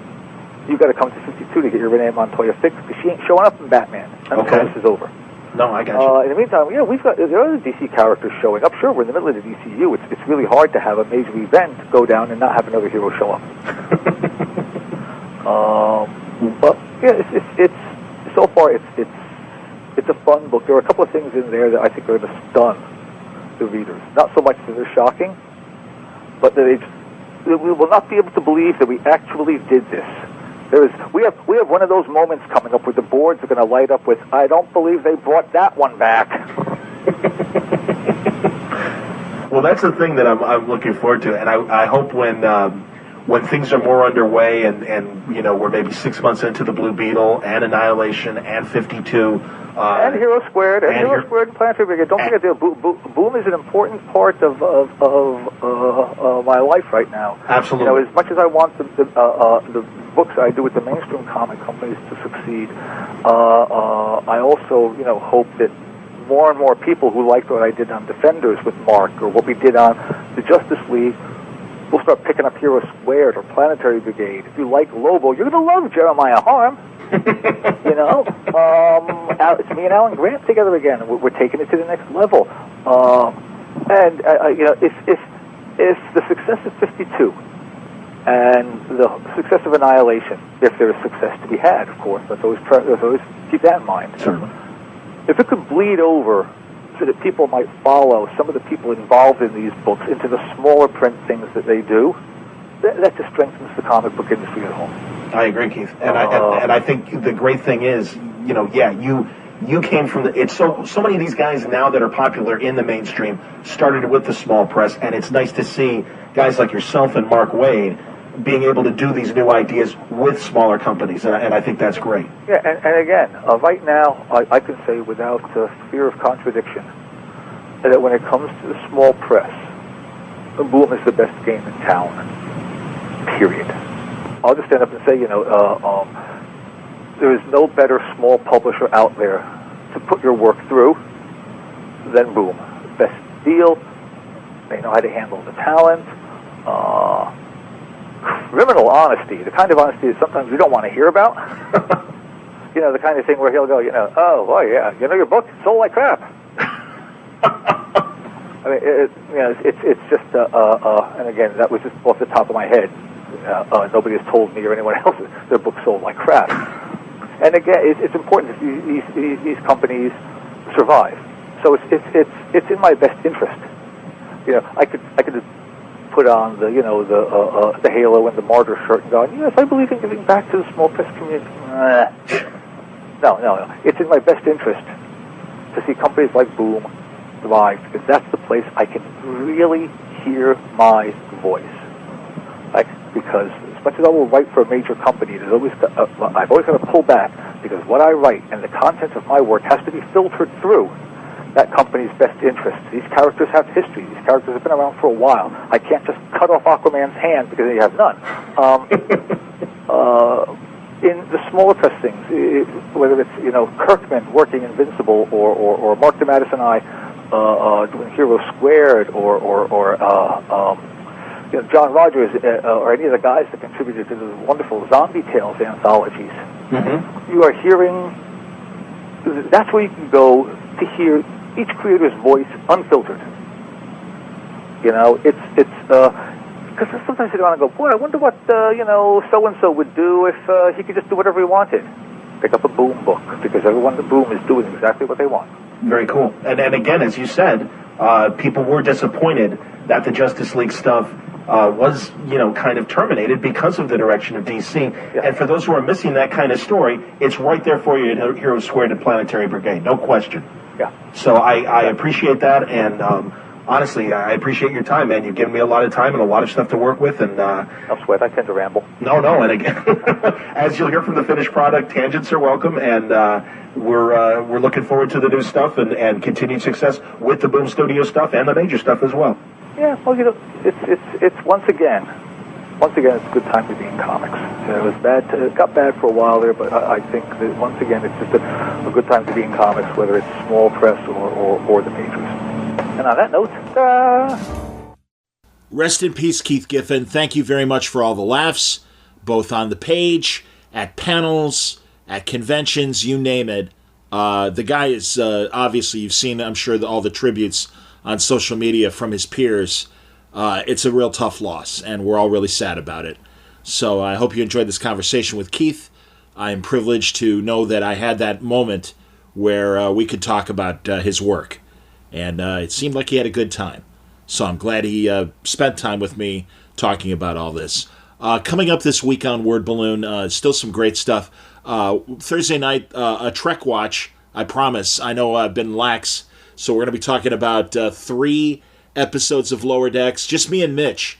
you've got to come to 52 to get your Renee Montoya fix, because she ain't showing up in Batman until this is over. No, I got you. In the meantime, yeah, there are other DC characters showing up. Sure, we're in the middle of the DCU. It's really hard to have a major event go down and not have another hero show up. But yeah, it's so far it's a fun book. There are a couple of things in there that I think are going to stun the readers. Not so much that they're shocking, but that we will not be able to believe that we actually did this. We have one of those moments coming up where the boards are going to light up with, I don't believe they brought that one back. Well, that's the thing that I'm looking forward to, and I hope when things are more underway and you know, we're maybe 6 months into the Blue Beetle and Annihilation and 52 and Hero Squared and Planetary Brigade. Don't forget, Boom is an important part of my life right now. Absolutely. You know, as much as I want the books I do with the mainstream comic companies to succeed, I also, you know, hope that more and more people who liked what I did on Defenders with Mark, or what we did on the Justice League, will start picking up Hero Squared or Planetary Brigade. If you like Lobo, you're going to love Jeremiah Harm. You know, it's me and Alan Grant together again. We're taking it to the next level. And you know, if the success of 52 and the success of Annihilation, if there is success to be had, of course, let's always keep that in mind. Certainly. If it could bleed over so that people might follow some of the people involved in these books into the smaller print things that they do, that just strengthens the comic book industry at home. I agree, Keith, and I think the great thing is, you know, yeah, you came from it's so many of these guys now that are popular in the mainstream started with the small press, and it's nice to see guys like yourself and Mark Waid being able to do these new ideas with smaller companies, and I think that's great. Yeah, and again, right now, I can say without fear of contradiction that when it comes to the small press, Boom is the best game in town, period. I'll just stand up and say, you know, there is no better small publisher out there to put your work through than Boom. Best deal, they know how to handle the talent, criminal honesty, the kind of honesty that sometimes you don't want to hear about. You know, the kind of thing where he'll go, you know, oh, well, yeah, you know, your book sold like crap. I mean, you know, it's just, and again, that was just off the top of my head. Nobody has told me or anyone else that their book sold like crap. And again, it's important that these companies survive. So it's in my best interest. You know, I could put on the halo and the martyr shirt and go, yes, I believe in giving back to the small press community. No. It's in my best interest to see companies like Boom thrive, because that's the place I can really hear my voice. Because as much as I will write for a major company, I've always got to pull back, because what I write and the content of my work has to be filtered through that company's best interests. These characters have history. These characters have been around for a while. I can't just cut off Aquaman's hand because they have none. In the smaller press things, whether it's, you know, Kirkman working Invincible, or Mark DeMatteis and I doing Hero Squared, or you know, John Rogers, or any of the guys that contributed to the wonderful Zombie Tales anthologies, you are hearing. That's where you can go to hear each creator's voice unfiltered. You know, it's because sometimes you want to go, boy, I wonder what you know, so and so would do if he could just do whatever he wanted. Pick up a Boom book, because everyone in Boom is doing exactly what they want. Very cool. And again, as you said, people were disappointed that the Justice League stuff was, kind of terminated because of the direction of DC. Yeah. And for those who are missing that kind of story, it's right there for you in Heroes Squared and Planetary Brigade, no question. Yeah. So I appreciate that, and honestly, I appreciate your time, man. You've given me a lot of time and a lot of stuff to work with, and No sweat, I tend to ramble. No, and again, as you'll hear from the finished product, tangents are welcome, and we're looking forward to the new stuff and continued success with the Boom Studio stuff and the major stuff as well. Yeah, well, it's once again, it's a good time to be in comics. It was bad, it got bad for a while there, but I think that once again, it's just a good time to be in comics, whether it's small press or the majors. And on that note, Rest in peace, Keith Giffen. Thank you very much for all the laughs, both on the page, at panels, at conventions, you name it. The guy is, obviously, you've seen, I'm sure, all the tributes on social media from his peers. It's a real tough loss, and we're all really sad about it. So I hope you enjoyed this conversation with Keith. I am privileged to know that I had that moment where we could talk about his work. And it seemed like he had a good time. So I'm glad he spent time with me talking about all this. Coming up this week on Word Balloon, still some great stuff. Thursday night, a Trek watch, I promise. I know I've been lax, so we're going to be talking about 3 episodes of Lower Decks. Just me and Mitch.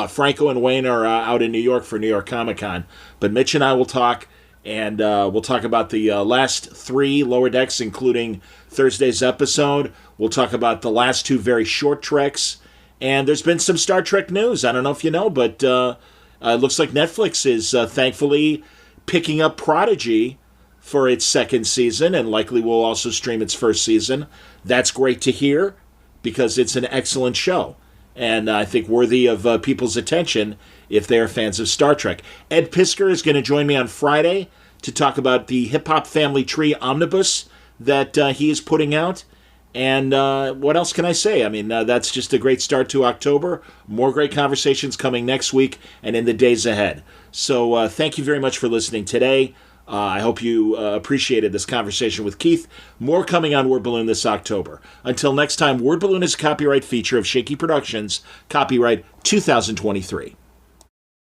Franco and Wayne are out in New York for New York Comic Con. But Mitch and I will talk, and we'll talk about the last 3 Lower Decks, including Thursday's episode. We'll talk about the last 2 very short Treks. And there's been some Star Trek news. I don't know if you know, but it looks like Netflix is thankfully picking up Prodigy for its 2nd season, and likely will also stream its 1st season. That's great to hear, because it's an excellent show, and I think worthy of people's attention if they are fans of Star Trek. Ed Pisker is going to join me on Friday to talk about the Hip Hop Family Tree Omnibus that he is putting out. And what else can I say? I mean, that's just a great start to October. More great conversations coming next week and in the days ahead. So thank you very much for listening today. I hope you appreciated this conversation with Keith. More coming on Word Balloon this October. Until next time, Word Balloon is a copyright feature of Shaky Productions, copyright 2023.